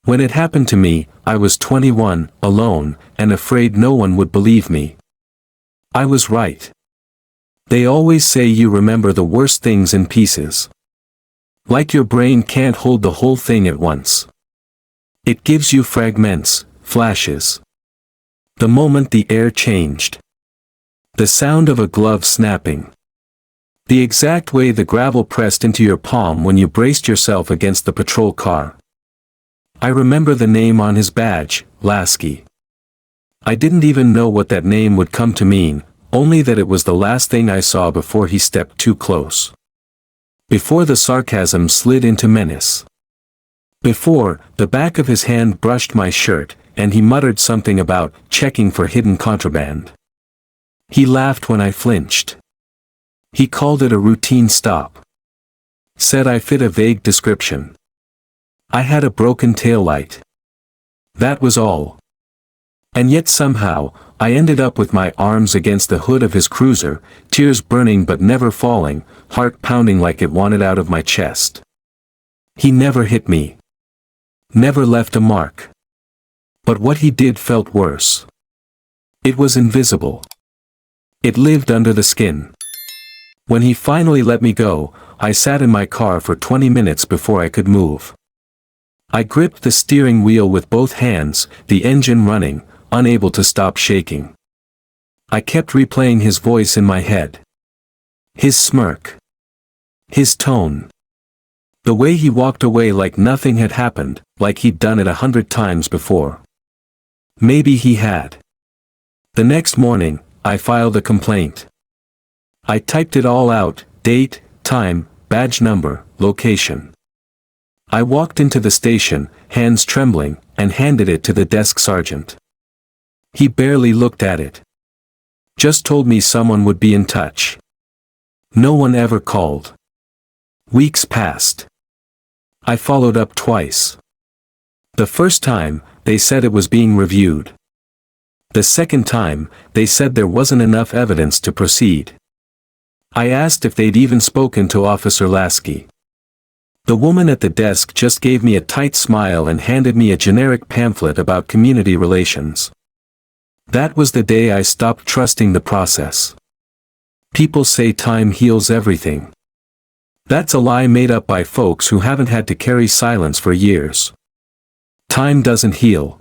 When it happened to me, I was 21, alone, and afraid no one would believe me. I was right. They always say you remember the worst things in pieces. Like your brain can't hold the whole thing at once. It gives you fragments, flashes. The moment the air changed. The sound of a glove snapping. The exact way the gravel pressed into your palm when you braced yourself against the patrol car. I remember the name on his badge, Lasky. I didn't even know what that name would come to mean, only that it was the last thing I saw before he stepped too close. Before the sarcasm slid into menace. Before, the back of his hand brushed my shirt, and he muttered something about checking for hidden contraband. He laughed when I flinched. He called it a routine stop. Said I fit a vague description. I had a broken taillight. That was all. And yet somehow, I ended up with my arms against the hood of his cruiser, tears burning but never falling, heart pounding like it wanted out of my chest. He never hit me. Never left a mark. But what he did felt worse. It was invisible. It lived under the skin. When he finally let me go, I sat in my car for 20 minutes before I could move. I gripped the steering wheel with both hands, the engine running, unable to stop shaking. I kept replaying his voice in my head. His smirk. His tone. The way he walked away like nothing had happened, like he'd done it 100 times before. Maybe he had. The next morning, I filed a complaint. I typed it all out, date, time, badge number, location. I walked into the station, hands trembling, and handed it to the desk sergeant. He barely looked at it. Just told me someone would be in touch. No one ever called. Weeks passed. I followed up twice. The first time, they said it was being reviewed. The second time, they said there wasn't enough evidence to proceed. I asked if they'd even spoken to Officer Lasky. The woman at the desk just gave me a tight smile and handed me a generic pamphlet about community relations. That was the day I stopped trusting the process. People say time heals everything. That's a lie made up by folks who haven't had to carry silence for years. Time doesn't heal.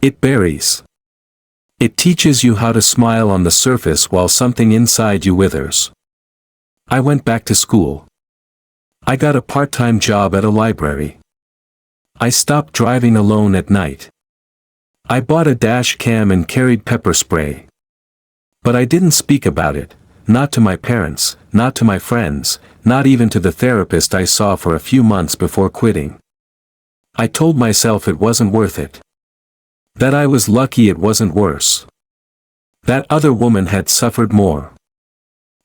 It buries. It teaches you how to smile on the surface while something inside you withers. I went back to school. I got a part-time job at a library. I stopped driving alone at night. I bought a dash cam and carried pepper spray. But I didn't speak about it, not to my parents, not to my friends, not even to the therapist I saw for a few months before quitting. I told myself it wasn't worth it. That I was lucky it wasn't worse. That other woman had suffered more.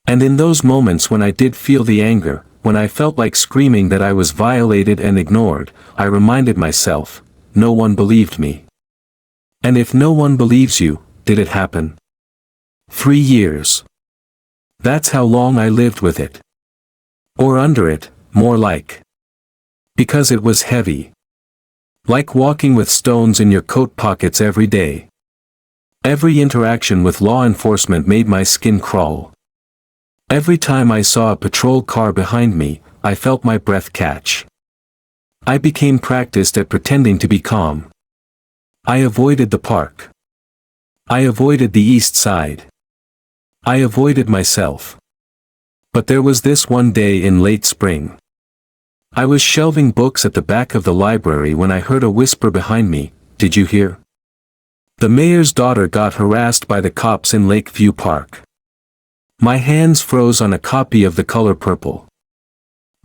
And in those moments when I did feel the anger, when I felt like screaming that I was violated and ignored, I reminded myself, no one believed me. And if no one believes you, did it happen? 3 years. That's how long I lived with it. Or under it, more like. Because it was heavy. Like walking with stones in your coat pockets every day. Every interaction with law enforcement made my skin crawl. Every time I saw a patrol car behind me, I felt my breath catch. I became practiced at pretending to be calm. I avoided the park. I avoided the east side. I avoided myself. But there was this one day in late spring. I was shelving books at the back of the library when I heard a whisper behind me, "Did you hear? The mayor's daughter got harassed by the cops in Lakeview Park." My hands froze on a copy of The Color Purple.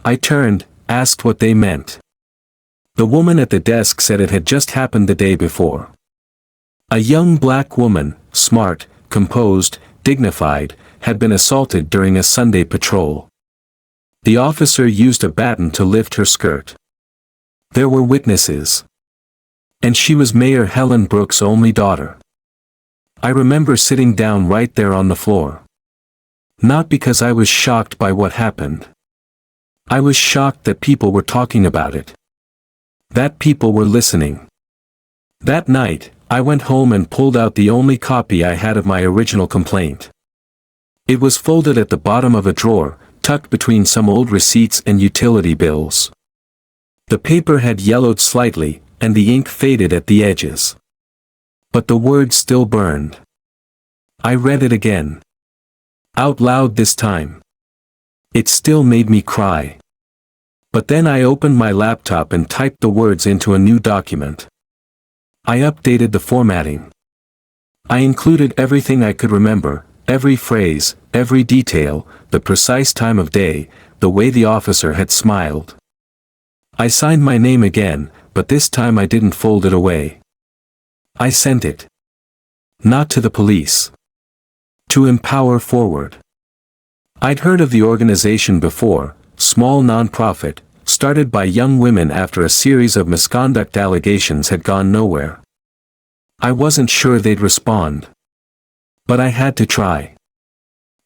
I turned, asked what they meant. The woman at the desk said it had just happened the day before. A young black woman, smart, composed, dignified, had been assaulted during a Sunday patrol. The officer used a baton to lift her skirt. There were witnesses. And she was Mayor Helen Brooks' only daughter. I remember sitting down right there on the floor. Not because I was shocked by what happened. I was shocked that people were talking about it. That people were listening. That night, I went home and pulled out the only copy I had of my original complaint. It was folded at the bottom of a drawer, tucked between some old receipts and utility bills. The paper had yellowed slightly, and the ink faded at the edges. But the words still burned. I read it again. Out loud this time. It still made me cry. But then I opened my laptop and typed the words into a new document. I updated the formatting. I included everything I could remember, every phrase, every detail, the precise time of day, the way the officer had smiled. I signed my name again, but this time I didn't fold it away. I sent it. Not to the police. To Empower Forward. I'd heard of the organization before, small non-profit, started by young women after a series of misconduct allegations had gone nowhere. I wasn't sure they'd respond. But I had to try.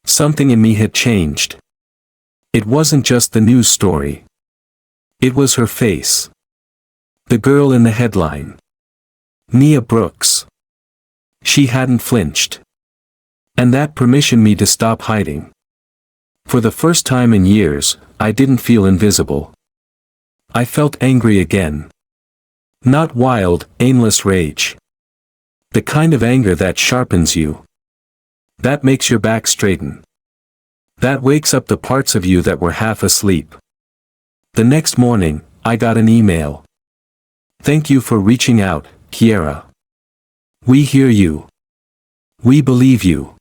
Something in me had changed. It wasn't just the news story. It was her face. The girl in the headline. Nia Brooks. She hadn't flinched. And that permissioned me to stop hiding. For the first time in years, I didn't feel invisible. I felt angry again. Not wild, aimless rage. The kind of anger that sharpens you. That makes your back straighten. That wakes up the parts of you that were half asleep. The next morning, I got an email. Thank you for reaching out, Kiara. We hear you. We believe you.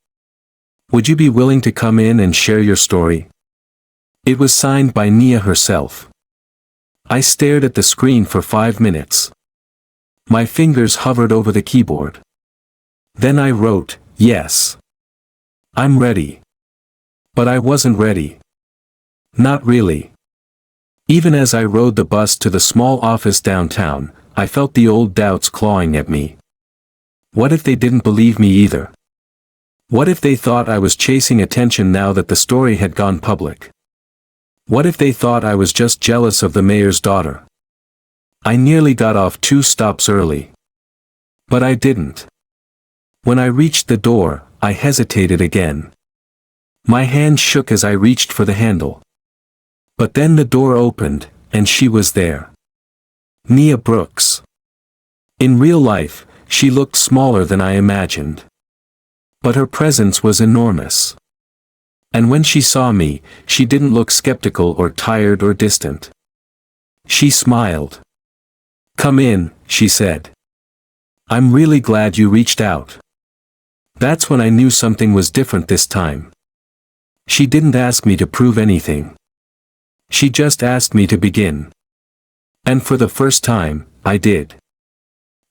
Would you be willing to come in and share your story? It was signed by Nia herself. I stared at the screen for 5 minutes. My fingers hovered over the keyboard. Then I wrote, yes. I'm ready. But I wasn't ready. Not really. Even as I rode the bus to the small office downtown, I felt the old doubts clawing at me. What if they didn't believe me either? What if they thought I was chasing attention now that the story had gone public? What if they thought I was just jealous of the mayor's daughter? I nearly got off 2 stops early. But I didn't. When I reached the door, I hesitated again. My hand shook as I reached for the handle. But then the door opened, and she was there. Nia Brooks. In real life, she looked smaller than I imagined. But her presence was enormous. And when she saw me, she didn't look skeptical or tired or distant. She smiled. Come in, she said. I'm really glad you reached out. That's when I knew something was different this time. She didn't ask me to prove anything. She just asked me to begin. And for the first time, I did.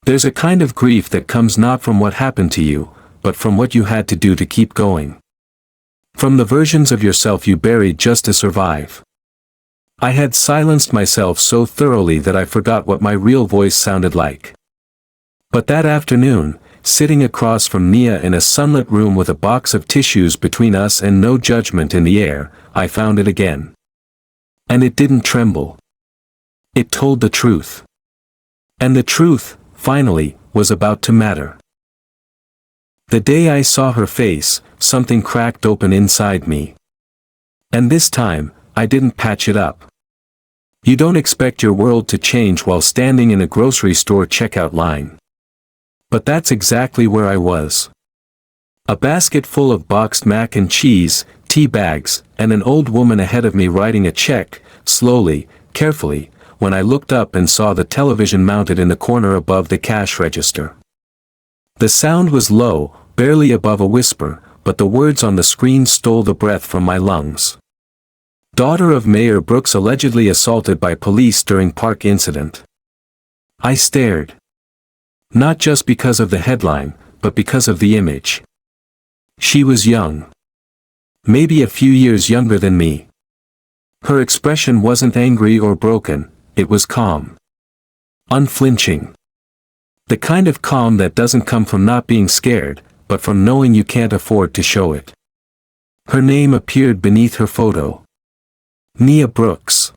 There's a kind of grief that comes not from what happened to you, but from what you had to do to keep going. From the versions of yourself you buried just to survive. I had silenced myself so thoroughly that I forgot what my real voice sounded like. But that afternoon, sitting across from Nia in a sunlit room with a box of tissues between us and no judgment in the air, I found it again. And it didn't tremble. It told the truth. And the truth, finally, was about to matter. The day I saw her face, something cracked open inside me. And this time, I didn't patch it up. You don't expect your world to change while standing in a grocery store checkout line. But that's exactly where I was. A basket full of boxed mac and cheese, tea bags, and an old woman ahead of me writing a check, slowly, carefully, when I looked up and saw the television mounted in the corner above the cash register. The sound was low, barely above a whisper, but the words on the screen stole the breath from my lungs. Daughter of Mayor Brooks allegedly assaulted by police during park incident. I stared. Not just because of the headline, but because of the image. She was young. Maybe a few years younger than me. Her expression wasn't angry or broken, it was calm. Unflinching. The kind of calm that doesn't come from not being scared, but from knowing you can't afford to show it. Her name appeared beneath her photo. Nia Brooks.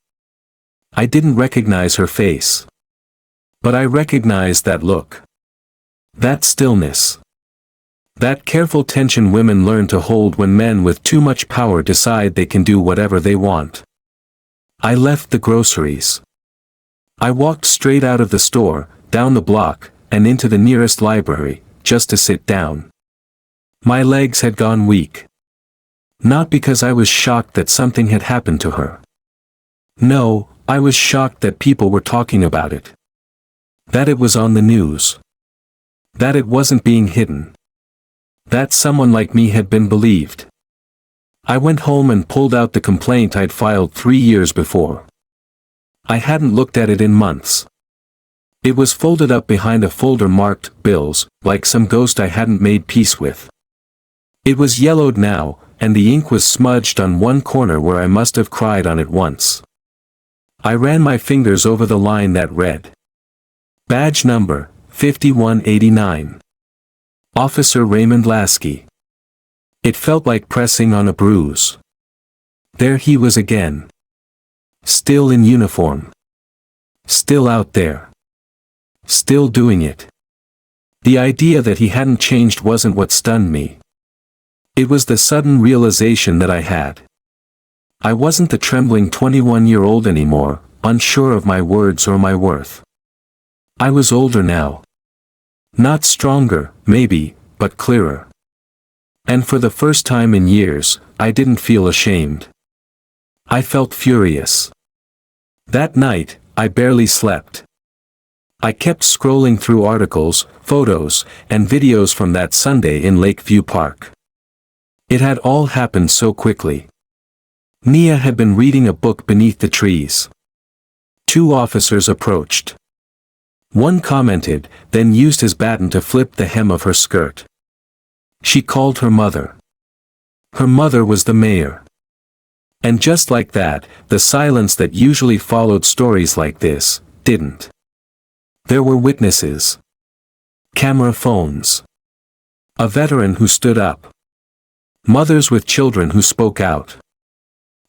I didn't recognize her face. But I recognized that look. That stillness. That careful tension women learn to hold when men with too much power decide they can do whatever they want. I left the groceries. I walked straight out of the store, down the block, and into the nearest library, just to sit down. My legs had gone weak. Not because I was shocked that something had happened to her. No, I was shocked that people were talking about it. That it was on the news. That it wasn't being hidden. That someone like me had been believed. I went home and pulled out the complaint I'd filed 3 years before. I hadn't looked at it in months. It was folded up behind a folder marked bills, like some ghost I hadn't made peace with. It was yellowed now, and the ink was smudged on one corner where I must have cried on it once. I ran my fingers over the line that read, Badge number, 5189. Officer Raymond Lasky. It felt like pressing on a bruise. There he was again. Still in uniform. Still out there. Still doing it. The idea that he hadn't changed wasn't what stunned me. It was the sudden realization that I had. I wasn't the trembling 21-year-old anymore, unsure of my words or my worth. I was older now. Not stronger, maybe, but clearer. And for the first time in years, I didn't feel ashamed. I felt furious. That night, I barely slept. I kept scrolling through articles, photos, and videos from that Sunday in Lakeview Park. It had all happened so quickly. Nia had been reading a book beneath the trees. 2 officers approached. One commented, then used his baton to flip the hem of her skirt. She called her mother. Her mother was the mayor. And just like that, the silence that usually followed stories like this, didn't. There were witnesses. Camera phones. A veteran who stood up. Mothers with children who spoke out.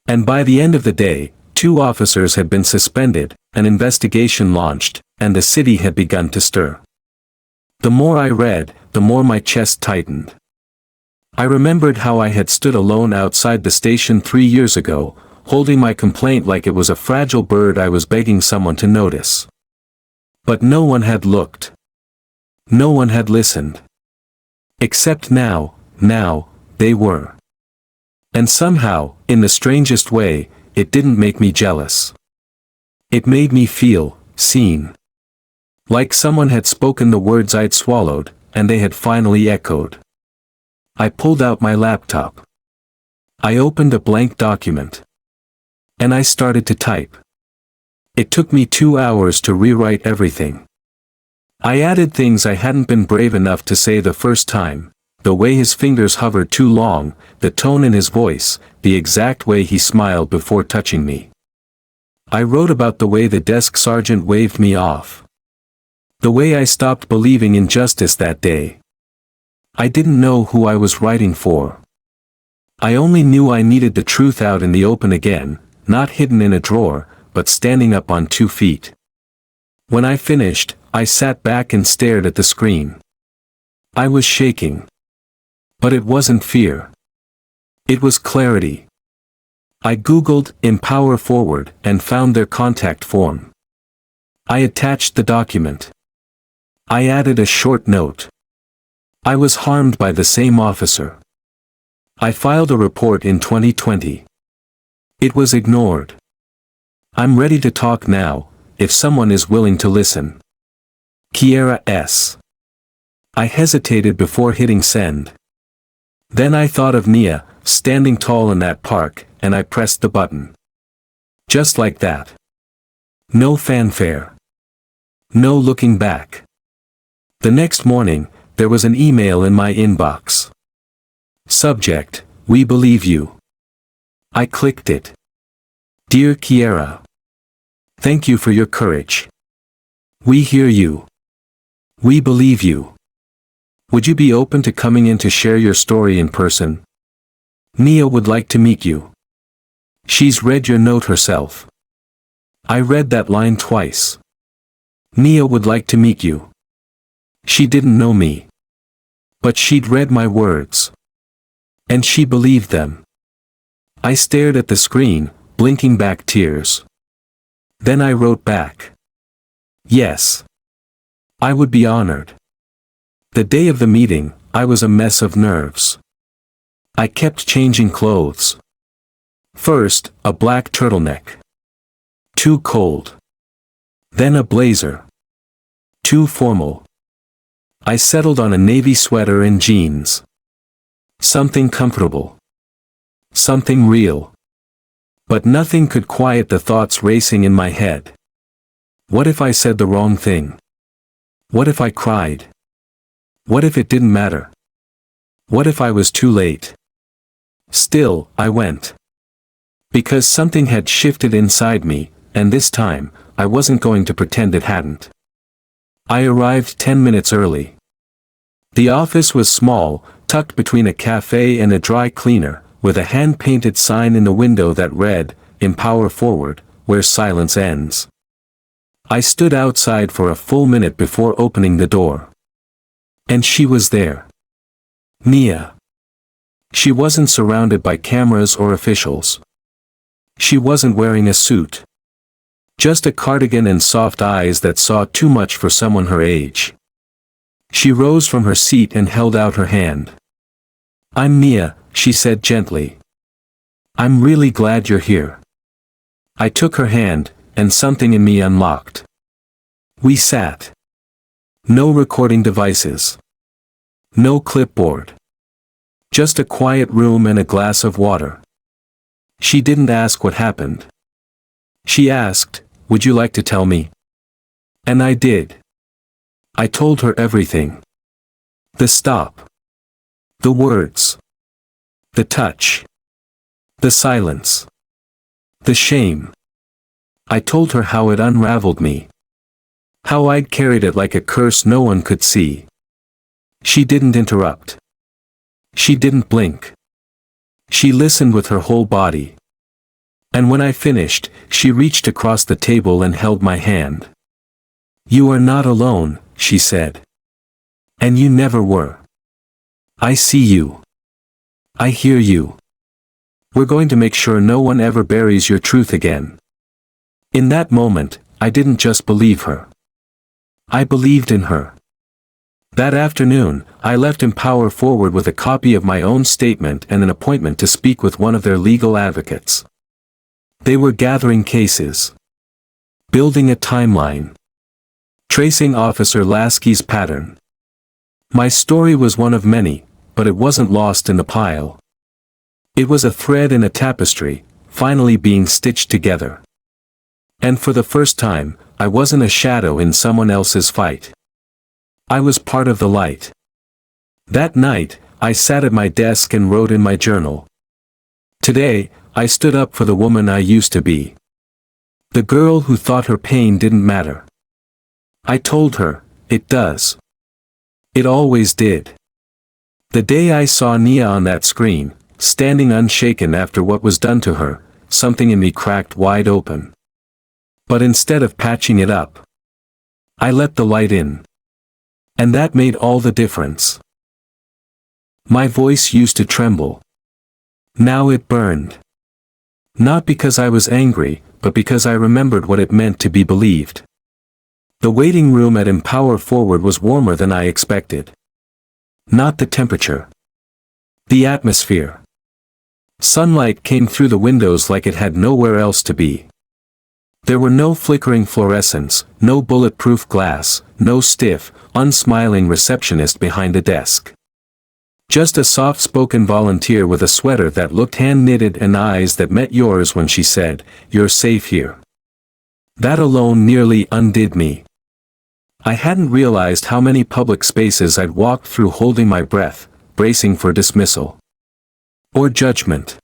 And by the end of the day, 2 officers had been suspended, an investigation launched, and the city had begun to stir. The more I read, the more my chest tightened. I remembered how I had stood alone outside the station 3 years ago, holding my complaint like it was a fragile bird I was begging someone to notice. But no one had looked. No one had listened. Except now, they were. And somehow, in the strangest way, it didn't make me jealous. It made me feel seen. Like someone had spoken the words I'd swallowed, and they had finally echoed. I pulled out my laptop. I opened a blank document. And I started to type. It took me 2 hours to rewrite everything. I added things I hadn't been brave enough to say the first time, the way his fingers hovered too long, the tone in his voice, the exact way he smiled before touching me. I wrote about the way the desk sergeant waved me off. The way I stopped believing in justice that day. I didn't know who I was writing for. I only knew I needed the truth out in the open again, not hidden in a drawer, but standing up on 2 feet. When I finished, I sat back and stared at the screen. I was shaking. But it wasn't fear. It was clarity. I Googled Empower Forward and found their contact form. I attached the document. I added a short note. I was harmed by the same officer. I filed a report in 2020. It was ignored. I'm ready to talk now, if someone is willing to listen. Kiara S. I hesitated before hitting send. Then I thought of Nia, standing tall in that park, and I pressed the button. Just like that. No fanfare. No looking back. The next morning, there was an email in my inbox. Subject, we believe you. I clicked it. Dear Kiara. Thank you for your courage. We hear you. We believe you. Would you be open to coming in to share your story in person? Nia would like to meet you. She's read your note herself. I read that line twice. Nia would like to meet you. She didn't know me. But she'd read my words. And she believed them. I stared at the screen, blinking back tears. Then I wrote back. Yes. I would be honored. The day of the meeting, I was a mess of nerves. I kept changing clothes. First, a black turtleneck. Too cold. Then a blazer. Too formal. I settled on a navy sweater and jeans. Something comfortable. Something real. But nothing could quiet the thoughts racing in my head. What if I said the wrong thing? What if I cried? What if it didn't matter? What if I was too late? Still, I went. Because something had shifted inside me, and this time, I wasn't going to pretend it hadn't. I arrived 10 minutes early. The office was small, tucked between a cafe and a dry cleaner, with a hand-painted sign in the window that read, "Empower Forward, where silence ends." I stood outside for a full minute before opening the door. And she was there. Nia. She wasn't surrounded by cameras or officials. She wasn't wearing a suit. Just a cardigan and soft eyes that saw too much for someone her age. She rose from her seat and held out her hand. "I'm Nia," she said gently. "I'm really glad you're here." I took her hand, and something in me unlocked. We sat. No recording devices. No clipboard. Just a quiet room and a glass of water. She didn't ask what happened. She asked, "Would you like to tell me?" And I did. I told her everything. The stop. The words. The touch. The silence. The shame. I told her how it unraveled me. How I'd carried it like a curse no one could see. She didn't interrupt. She didn't blink. She listened with her whole body. And when I finished, she reached across the table and held my hand. "You are not alone," she said. "And you never were. I see you. I hear you. We're going to make sure no one ever buries your truth again." In that moment, I didn't just believe her. I believed in her. That afternoon, I left Empower Forward with a copy of my own statement and an appointment to speak with one of their legal advocates. They were gathering cases. Building a timeline. Tracing Officer Lasky's pattern. My story was one of many, but it wasn't lost in the pile. It was a thread in a tapestry, finally being stitched together. And for the first time, I wasn't a shadow in someone else's fight. I was part of the light. That night, I sat at my desk and wrote in my journal. Today, I stood up for the woman I used to be. The girl who thought her pain didn't matter. I told her, it does. It always did. The day I saw Nia on that screen, standing unshaken after what was done to her, something in me cracked wide open. But instead of patching it up, I let the light in. And that made all the difference. My voice used to tremble. Now it burned. Not because I was angry, but because I remembered what it meant to be believed. The waiting room at Empower Forward was warmer than I expected. Not the temperature. The atmosphere. Sunlight came through the windows like it had nowhere else to be. There were no flickering fluorescents, no bulletproof glass, no stiff, unsmiling receptionist behind a desk. Just a soft-spoken volunteer with a sweater that looked hand-knitted and eyes that met yours when she said, "You're safe here." That alone nearly undid me. I hadn't realized how many public spaces I'd walked through holding my breath, bracing for dismissal. Or judgment.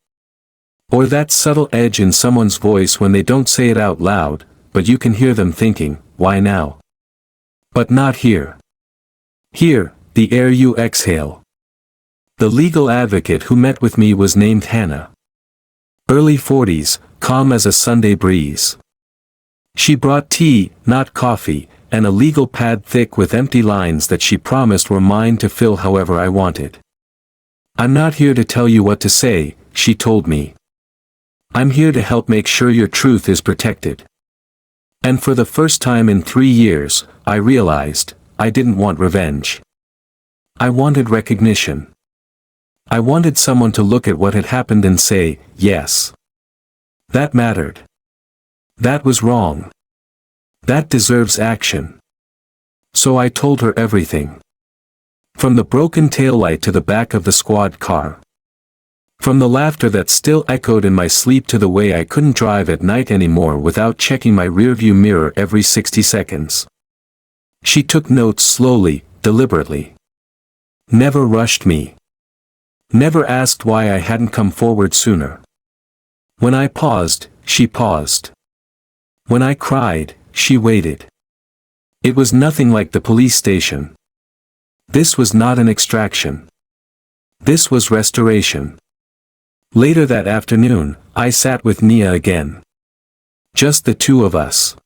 Or that subtle edge in someone's voice when they don't say it out loud, but you can hear them thinking, "Why now?" But not here. Here, the air you exhale. The legal advocate who met with me was named Hannah. Early 40s, calm as a Sunday breeze. She brought tea, not coffee, and a legal pad thick with empty lines that she promised were mine to fill however I wanted. "I'm not here to tell you what to say," she told me. "I'm here to help make sure your truth is protected." And for the first time in 3 years, I realized, I didn't want revenge. I wanted recognition. I wanted someone to look at what had happened and say, yes. That mattered. That was wrong. That deserves action. So I told her everything. From the broken taillight to the back of the squad car. From the laughter that still echoed in my sleep to the way I couldn't drive at night anymore without checking my rearview mirror every 60 seconds. She took notes slowly, deliberately. Never rushed me. Never asked why I hadn't come forward sooner. When I paused, she paused. When I cried, she waited. It was nothing like the police station. This was not an extraction. This was restoration. Later that afternoon, I sat with Nia again. Just the two of us.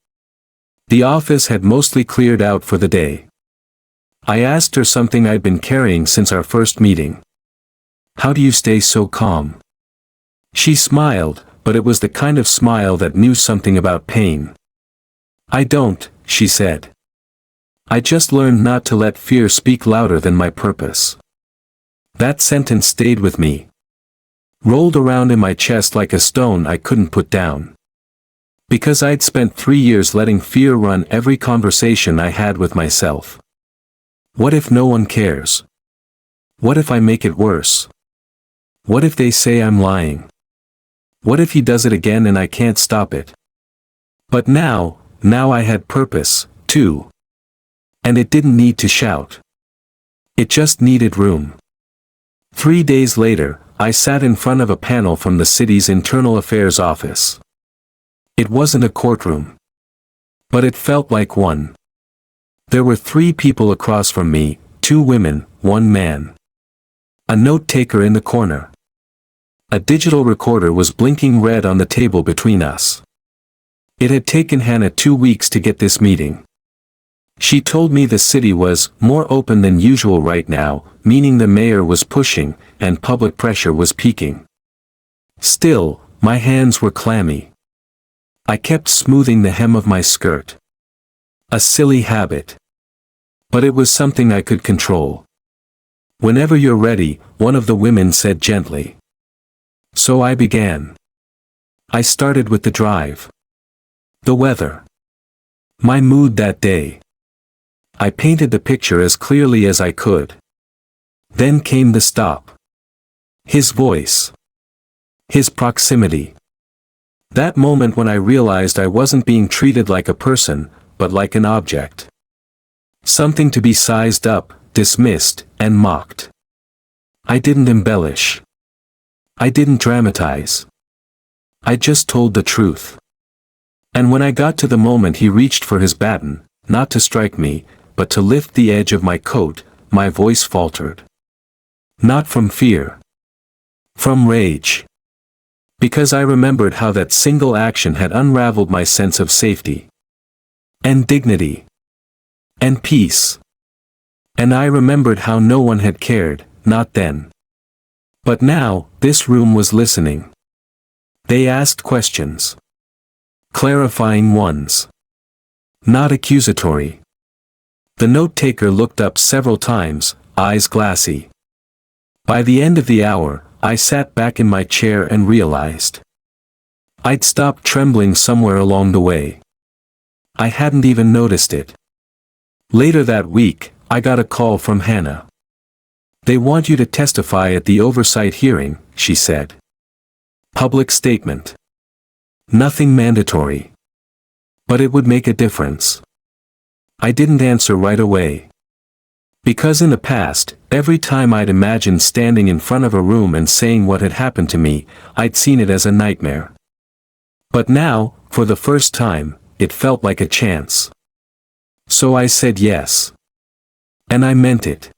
The office had mostly cleared out for the day. I asked her something I'd been carrying since our first meeting. "How do you stay so calm?" She smiled, but it was the kind of smile that knew something about pain. "I don't," she said. "I just learned not to let fear speak louder than my purpose." That sentence stayed with me. Rolled around in my chest like a stone I couldn't put down. Because I'd spent 3 years letting fear run every conversation I had with myself. What if no one cares? What if I make it worse? What if they say I'm lying? What if he does it again and I can't stop it? But now I had purpose, too. And it didn't need to shout. It just needed room. 3 days later, I sat in front of a panel from the city's internal affairs office. It wasn't a courtroom. But it felt like one. There were 3 people across from me, 2 women, 1 man. A note-taker in the corner. A digital recorder was blinking red on the table between us. It had taken Hannah 2 weeks to get this meeting. She told me the city was more open than usual right now, meaning the mayor was pushing, and public pressure was peaking. Still, my hands were clammy. I kept smoothing the hem of my skirt. A silly habit. But it was something I could control. "Whenever you're ready," one of the women said gently. So I began. I started with the drive. The weather. My mood that day. I painted the picture as clearly as I could. Then came the stop. His voice. His proximity. That moment when I realized I wasn't being treated like a person, but like an object. Something to be sized up, dismissed, and mocked. I didn't embellish. I didn't dramatize. I just told the truth. And when I got to the moment he reached for his baton, not to strike me, but to lift the edge of my coat, my voice faltered. Not from fear. From rage. Because I remembered how that single action had unraveled my sense of safety. And dignity. And peace. And I remembered how no one had cared, not then. But now, this room was listening. They asked questions. Clarifying ones. Not accusatory. The note-taker looked up several times, eyes glassy. By the end of the hour, I sat back in my chair and realized. I'd stopped trembling somewhere along the way. I hadn't even noticed it. Later that week, I got a call from Hannah. "They want you to testify at the oversight hearing," she said. Public statement. Nothing mandatory. But it would make a difference. I didn't answer right away. Because in the past, every time I'd imagined standing in front of a room and saying what had happened to me, I'd seen it as a nightmare. But now, for the first time, it felt like a chance. So I said yes. And I meant it.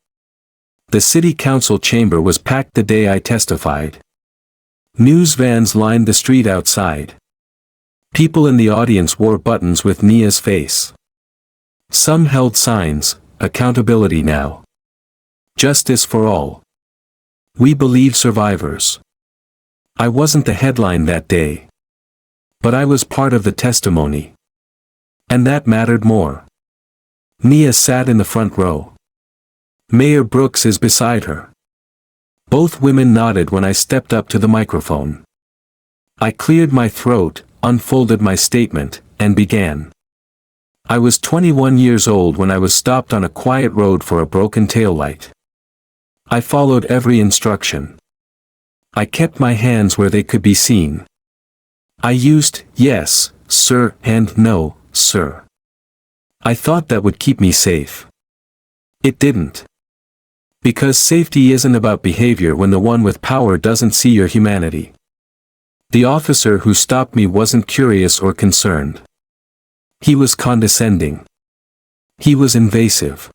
The city council chamber was packed the day I testified. News vans lined the street outside. People in the audience wore buttons with Nia's face. Some held signs, accountability now. Justice for all. We believe survivors. I wasn't the headline that day. But I was part of the testimony. And that mattered more. Nia sat in the front row. Mayor Brooks is beside her. Both women nodded when I stepped up to the microphone. I cleared my throat, unfolded my statement, and began. I was 21 years old when I was stopped on a quiet road for a broken taillight. I followed every instruction. I kept my hands where they could be seen. I used yes, sir, and no, sir. I thought that would keep me safe. It didn't. Because safety isn't about behavior when the one with power doesn't see your humanity. The officer who stopped me wasn't curious or concerned. He was condescending. He was invasive.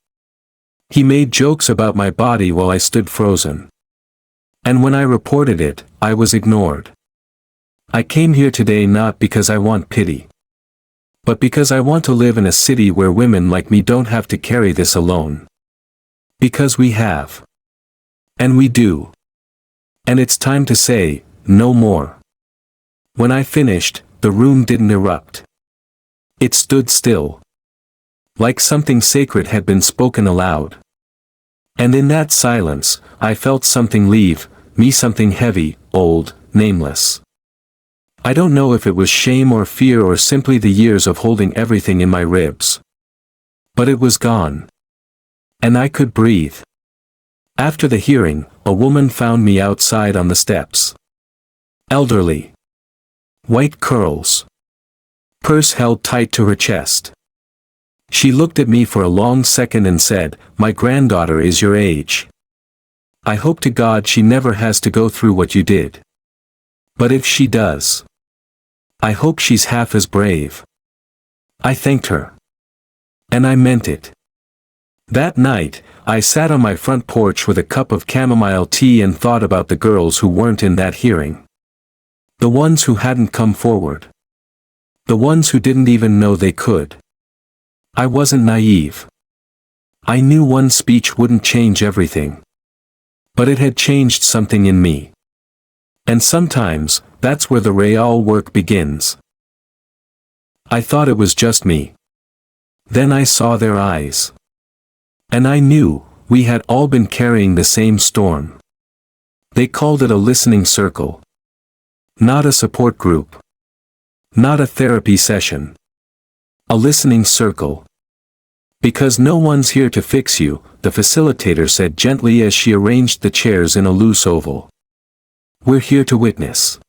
He made jokes about my body while I stood frozen. And when I reported it, I was ignored. I came here today not because I want pity. But because I want to live in a city where women like me don't have to carry this alone. Because we have. And we do. And it's time to say, no more. When I finished, the room didn't erupt. It stood still. Like something sacred had been spoken aloud. And in that silence, I felt something leave me, something heavy, old, nameless. I don't know if it was shame or fear or simply the years of holding everything in my ribs. But it was gone. And I could breathe. After the hearing, a woman found me outside on the steps. Elderly. White curls. Purse held tight to her chest. She looked at me for a long second and said, "My granddaughter is your age. I hope to God she never has to go through what you did. But if she does, I hope she's half as brave." I thanked her. And I meant it. That night, I sat on my front porch with a cup of chamomile tea and thought about the girls who weren't in that hearing. The ones who hadn't come forward. The ones who didn't even know they could. I wasn't naive. I knew one speech wouldn't change everything. But it had changed something in me. And sometimes, that's where the real work begins. I thought it was just me. Then I saw their eyes. And I knew, we had all been carrying the same storm. They called it a listening circle. Not a support group. Not a therapy session. A listening circle. Because no one's here to fix you, the facilitator said gently as she arranged the chairs in a loose oval. We're here to witness.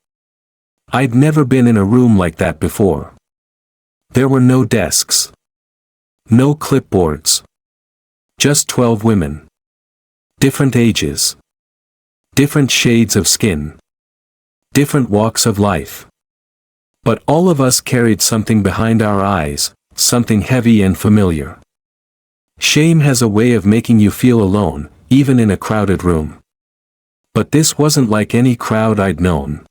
I'd never been in a room like that before. There were no desks. No clipboards. Just 12 women. Different ages. Different shades of skin. Different walks of life. But all of us carried something behind our eyes, something heavy and familiar. Shame has a way of making you feel alone, even in a crowded room. But this wasn't like any crowd I'd known.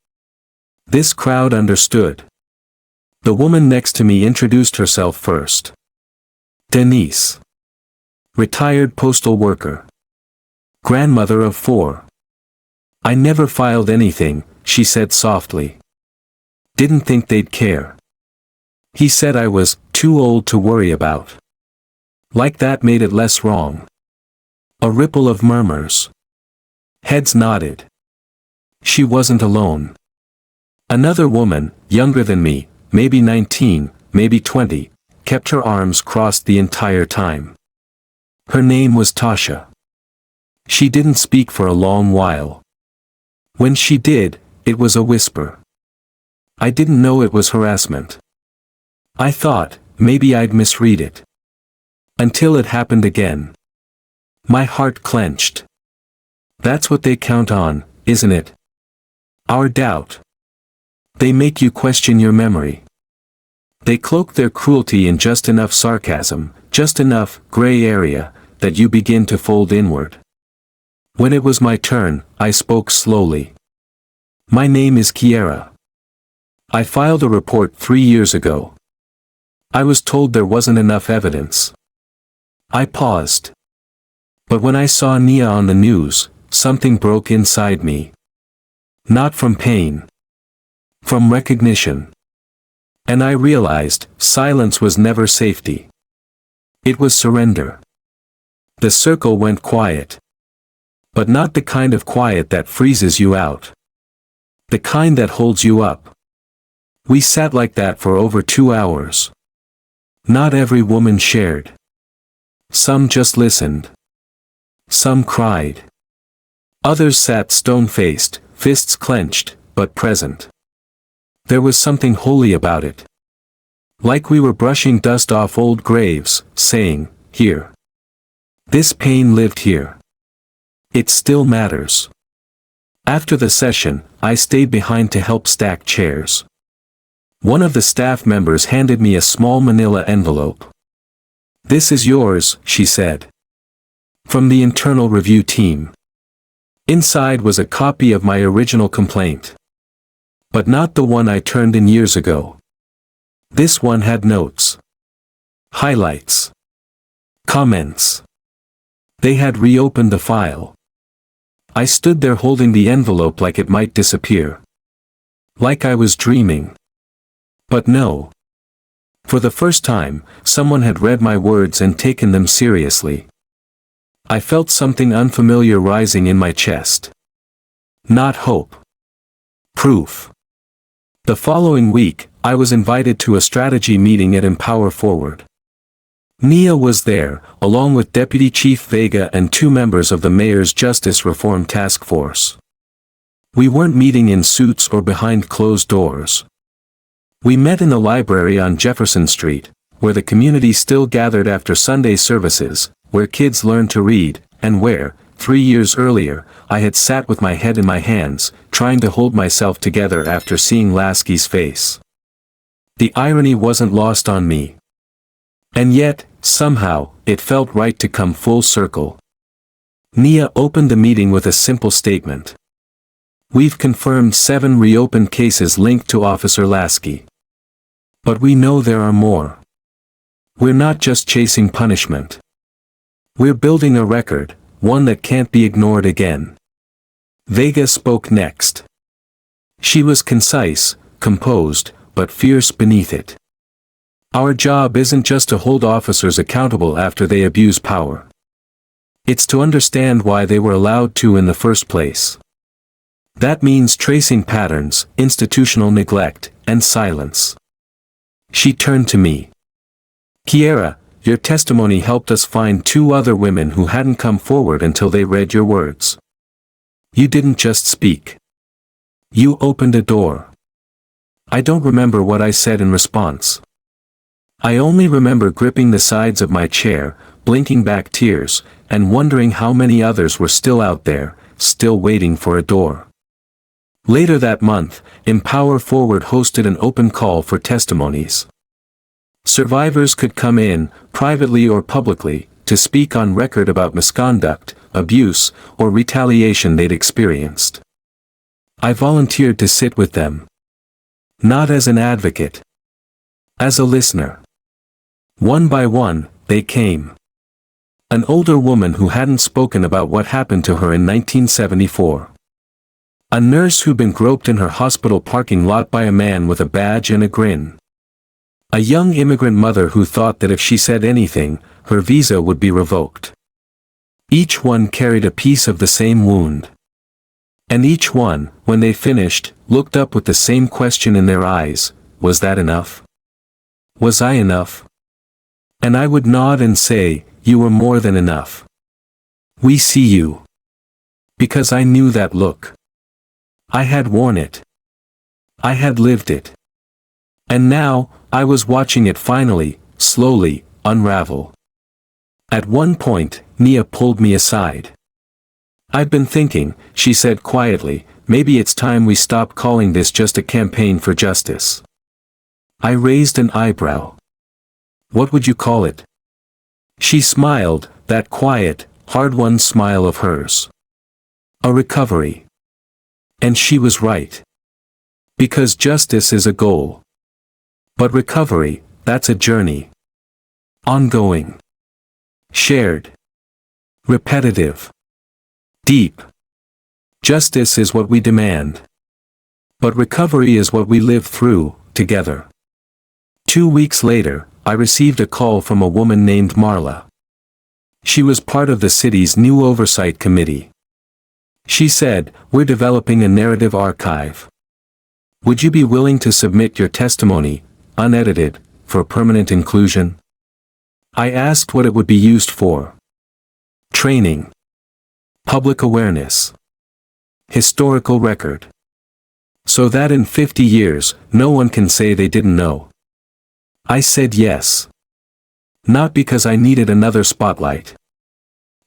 This crowd understood. The woman next to me introduced herself first. Denise. Retired postal worker. Grandmother of 4. I never filed anything, she said softly. Didn't think they'd care. He said I was too old to worry about. Like that made it less wrong. A ripple of murmurs. Heads nodded. She wasn't alone. Another woman, younger than me, maybe 19, maybe 20, kept her arms crossed the entire time. Her name was Tasha. She didn't speak for a long while. When she did, it was a whisper. I didn't know it was harassment. I thought, maybe I'd misread it. Until it happened again. My heart clenched. That's what they count on, isn't it? Our doubt. They make you question your memory. They cloak their cruelty in just enough sarcasm, just enough gray area, that you begin to fold inward. When it was my turn, I spoke slowly. My name is Kiara. I filed a report 3 years ago. I was told there wasn't enough evidence. I paused. But when I saw Nia on the news, something broke inside me. Not from pain. From recognition. And I realized, silence was never safety. It was surrender. The circle went quiet. But not the kind of quiet that freezes you out. The kind that holds you up. We sat like that for over 2 hours. Not every woman shared. Some just listened. Some cried. Others sat stone-faced, fists clenched, but present. There was something holy about it. Like we were brushing dust off old graves, saying, "Here. This pain lived here. It still matters." After the session, I stayed behind to help stack chairs. One of the staff members handed me a small manila envelope. "This is yours," she said. "From the internal review team." Inside was a copy of my original complaint. But not the one I turned in years ago. This one had notes. Highlights. Comments. They had reopened the file. I stood there holding the envelope like it might disappear. Like I was dreaming. But no. For the first time, someone had read my words and taken them seriously. I felt something unfamiliar rising in my chest. Not hope. Proof. The following week, I was invited to a strategy meeting at Empower Forward. Nia was there, along with Deputy Chief Vega and 2 members of the Mayor's Justice Reform Task Force. We weren't meeting in suits or behind closed doors. We met in the library on Jefferson Street, where the community still gathered after Sunday services, where kids learned to read, and where, 3 years earlier, I had sat with my head in my hands, trying to hold myself together after seeing Lasky's face. The irony wasn't lost on me. And yet, somehow, it felt right to come full circle. Nia opened the meeting with a simple statement. "We've confirmed 7 reopened cases linked to Officer Lasky. But we know there are more. We're not just chasing punishment. We're building a record, one that can't be ignored again." Vega spoke next. She was concise, composed, but fierce beneath it. "Our job isn't just to hold officers accountable after they abuse power. It's to understand why they were allowed to in the first place. That means tracing patterns, institutional neglect, and silence." She turned to me. "Kiara, your testimony helped us find 2 other women who hadn't come forward until they read your words. You didn't just speak. You opened a door." I don't remember what I said in response. I only remember gripping the sides of my chair, blinking back tears, and wondering how many others were still out there, still waiting for a door. Later that month, Empower Forward hosted an open call for testimonies. Survivors could come in, privately or publicly, to speak on record about misconduct, abuse, or retaliation they'd experienced. I volunteered to sit with them. Not as an advocate. As a listener. One by one, they came. An older woman who hadn't spoken about what happened to her in 1974. A nurse who'd been groped in her hospital parking lot by a man with a badge and a grin. A young immigrant mother who thought that if she said anything, her visa would be revoked. Each one carried a piece of the same wound. And each one, when they finished, looked up with the same question in their eyes: was that enough? Was I enough? And I would nod and say, "You were more than enough. We see you." Because I knew that look. I had worn it. I had lived it. And now, I was watching it finally, slowly, unravel. At one point, Nia pulled me aside. "I've been thinking," she said quietly, "maybe it's time we stop calling this just a campaign for justice." I raised an eyebrow. "What would you call it?" She smiled, that quiet, hard-won smile of hers. "A recovery." And she was right. Because justice is a goal. But recovery, that's a journey. Ongoing. Shared. Repetitive. Deep. Justice is what we demand. But recovery is what we live through, together. 2 weeks later, I received a call from a woman named Marla. She was part of the city's new oversight committee. She said, "We're developing a narrative archive. Would you be willing to submit your testimony, unedited, for permanent inclusion?" I asked what it would be used for. Training. Public awareness. Historical record. So that in 50 years, no one can say they didn't know. I said yes. Not because I needed another spotlight.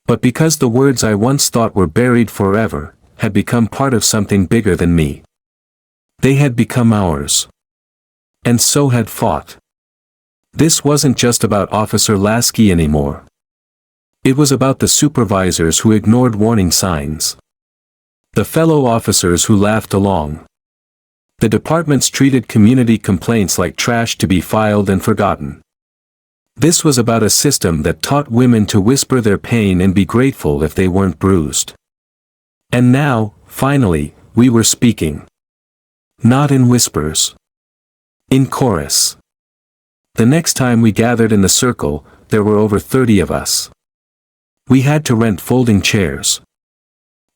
But because the words I once thought were buried forever, had become part of something bigger than me. They had become ours. And so had fought. This wasn't just about Officer Lasky anymore. It was about the supervisors who ignored warning signs. The fellow officers who laughed along. The departments treated community complaints like trash to be filed and forgotten. This was about a system that taught women to whisper their pain and be grateful if they weren't bruised. And now, finally, we were speaking. Not in whispers. In chorus. The next time we gathered in the circle, there were over 30 of us. We had to rent folding chairs.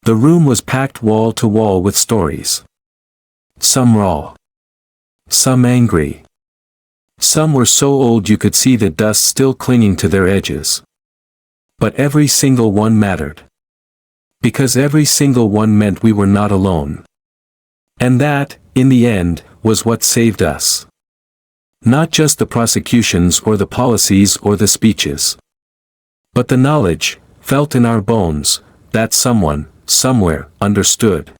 The room was packed wall to wall with stories. Some raw. Some angry. Some were so old you could see the dust still clinging to their edges. But every single one mattered. Because every single one meant we were not alone. And that, in the end, was what saved us. Not just the prosecutions or the policies or the speeches. But the knowledge, felt in our bones, that someone, somewhere, understood.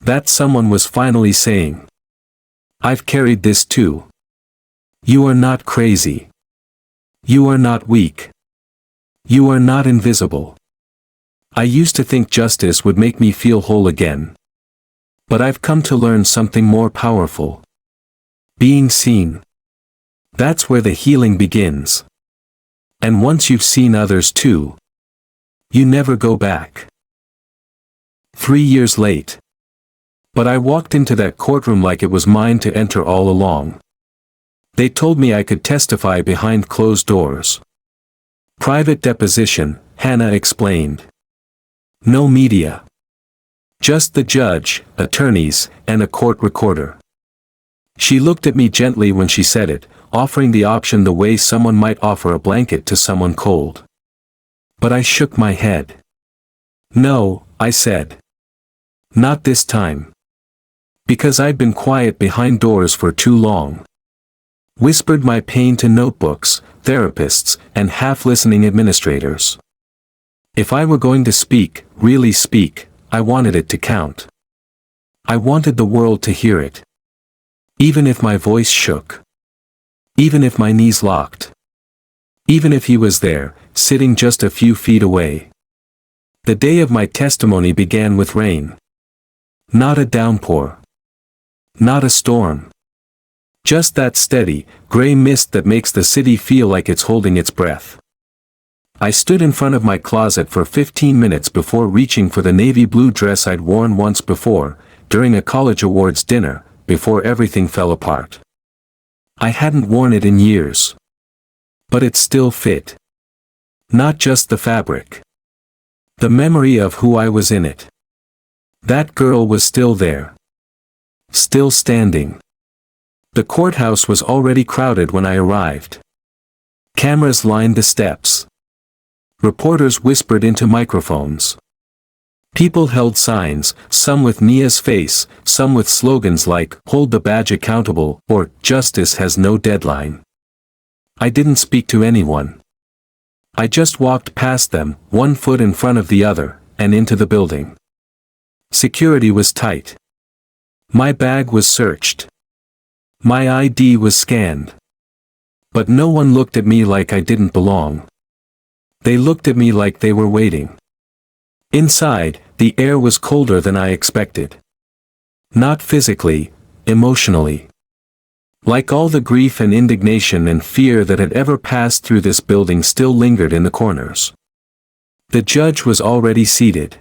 That someone was finally saying, "I've carried this too. You are not crazy. You are not weak. You are not invisible." I used to think justice would make me feel whole again. But I've come to learn something more powerful. Being seen. That's where the healing begins. And once you've seen others too, you never go back. 3 years late. But I walked into that courtroom like it was mine to enter all along. They told me I could testify behind closed doors. Private deposition, Hannah explained. No media. Just the judge, attorneys, and a court recorder. She looked at me gently when she said it, offering the option the way someone might offer a blanket to someone cold. But I shook my head. "No," I said. "Not this time." Because I'd been quiet behind doors for too long. Whispered my pain to notebooks, therapists, and half-listening administrators. If I were going to speak, really speak, I wanted it to count. I wanted the world to hear it. Even if my voice shook. Even if my knees locked. Even if he was there, sitting just a few feet away. The day of my testimony began with rain. Not a downpour. Not a storm. Just that steady, gray mist that makes the city feel like it's holding its breath. I stood in front of my closet for 15 minutes before reaching for the navy blue dress I'd worn once before, during a college awards dinner, before everything fell apart. I hadn't worn it in years. But it still fit. Not just the fabric. The memory of who I was in it. That girl was still there. Still standing. The courthouse was already crowded when I arrived. Cameras lined the steps. Reporters whispered into microphones. People held signs, some with Mia's face, some with slogans like, "Hold the badge accountable," or, "Justice has no deadline." I didn't speak to anyone. I just walked past them, one foot in front of the other, and into the building. Security was tight. My bag was searched. My ID was scanned. But no one looked at me like I didn't belong. They looked at me like they were waiting. Inside, the air was colder than I expected. Not physically, emotionally. Like all the grief and indignation and fear that had ever passed through this building still lingered in the corners. The judge was already seated.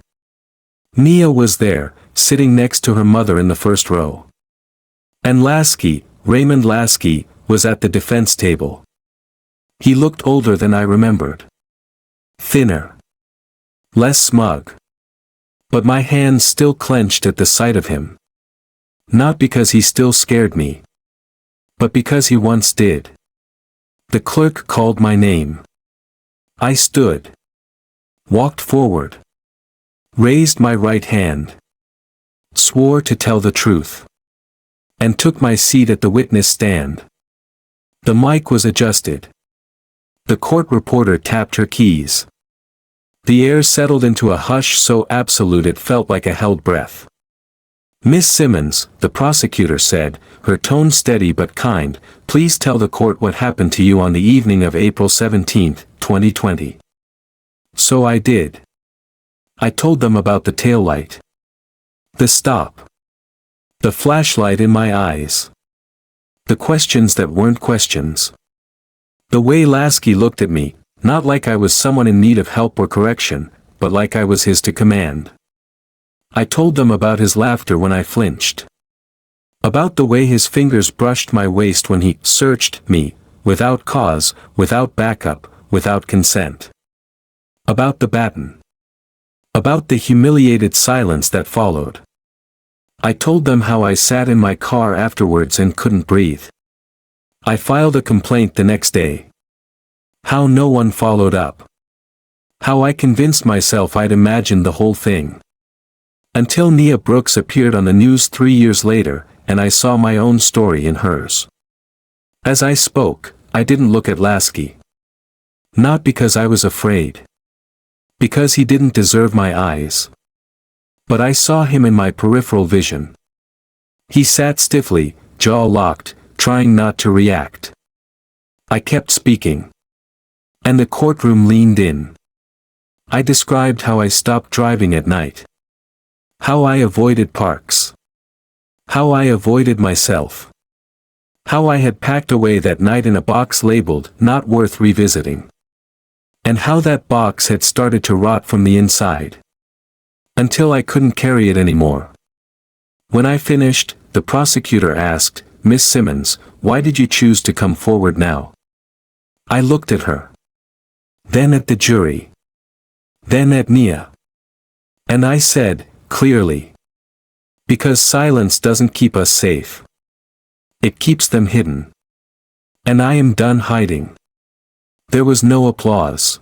Nia was there, sitting next to her mother in the first row. And Lasky, Raymond Lasky, was at the defense table. He looked older than I remembered. Thinner. Less smug. But my hands still clenched at the sight of him. Not because he still scared me, but because he once did. The clerk called my name. I stood. Walked forward. Raised my right hand. Swore to tell the truth. And took my seat at the witness stand. The mic was adjusted. The court reporter tapped her keys. The air settled into a hush so absolute it felt like a held breath. "Miss Simmons," the prosecutor said, her tone steady but kind, "please tell the court what happened to you on the evening of April 17, 2020. So I did. I told them about the taillight. The stop. The flashlight in my eyes. The questions that weren't questions. The way Lasky looked at me, not like I was someone in need of help or correction, but like I was his to command. I told them about his laughter when I flinched. About the way his fingers brushed my waist when he searched me, without cause, without backup, without consent. About the baton. About the humiliated silence that followed. I told them how I sat in my car afterwards and couldn't breathe. I filed a complaint the next day. How no one followed up. How I convinced myself I'd imagined the whole thing. Until Nia Brooks appeared on the news 3 years later, and I saw my own story in hers. As I spoke, I didn't look at Lasky. Not because I was afraid. Because he didn't deserve my eyes. But I saw him in my peripheral vision. He sat stiffly, jaw locked, trying not to react. I kept speaking. And the courtroom leaned in. I described how I stopped driving at night. How I avoided parks. How I avoided myself. How I had packed away that night in a box labeled, "Not worth revisiting." And how that box had started to rot from the inside. Until I couldn't carry it anymore. When I finished, the prosecutor asked, "Miss Simmons, why did you choose to come forward now?" I looked at her. Then at the jury. Then at Nia. And I said, clearly. Because silence doesn't keep us safe. It keeps them hidden. And I am done hiding. There was no applause.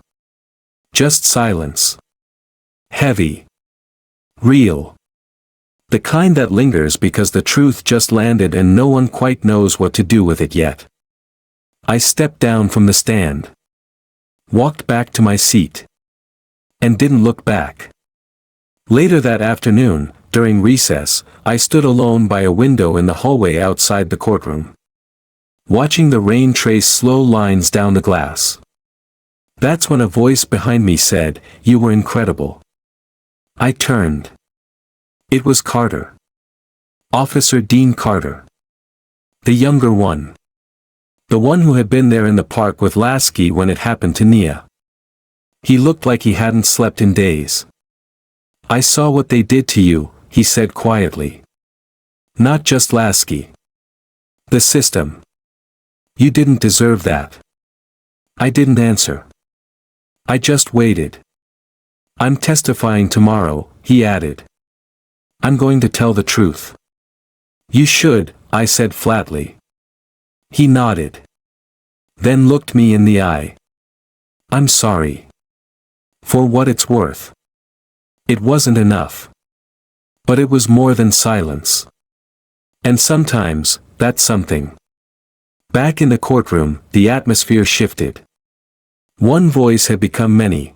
Just silence. Heavy. Real. The kind that lingers because the truth just landed and no one quite knows what to do with it yet. I stepped down from the stand. Walked back to my seat. And didn't look back. Later that afternoon, during recess, I stood alone by a window in the hallway outside the courtroom. Watching the rain trace slow lines down the glass. That's when a voice behind me said, "You were incredible." I turned. It was Carter. Officer Dean Carter. The younger one. The one who had been there in the park with Lasky when it happened to Nia. He looked like he hadn't slept in days. "I saw what they did to you," he said quietly. "Not just Lasky. The system. You didn't deserve that." I didn't answer. I just waited. "I'm testifying tomorrow," he added. "I'm going to tell the truth." "You should," I said flatly. He nodded. Then looked me in the eye. "I'm sorry. For what it's worth. It wasn't enough. But it was more than silence. And sometimes, that's something." Back in the courtroom, the atmosphere shifted. One voice had become many.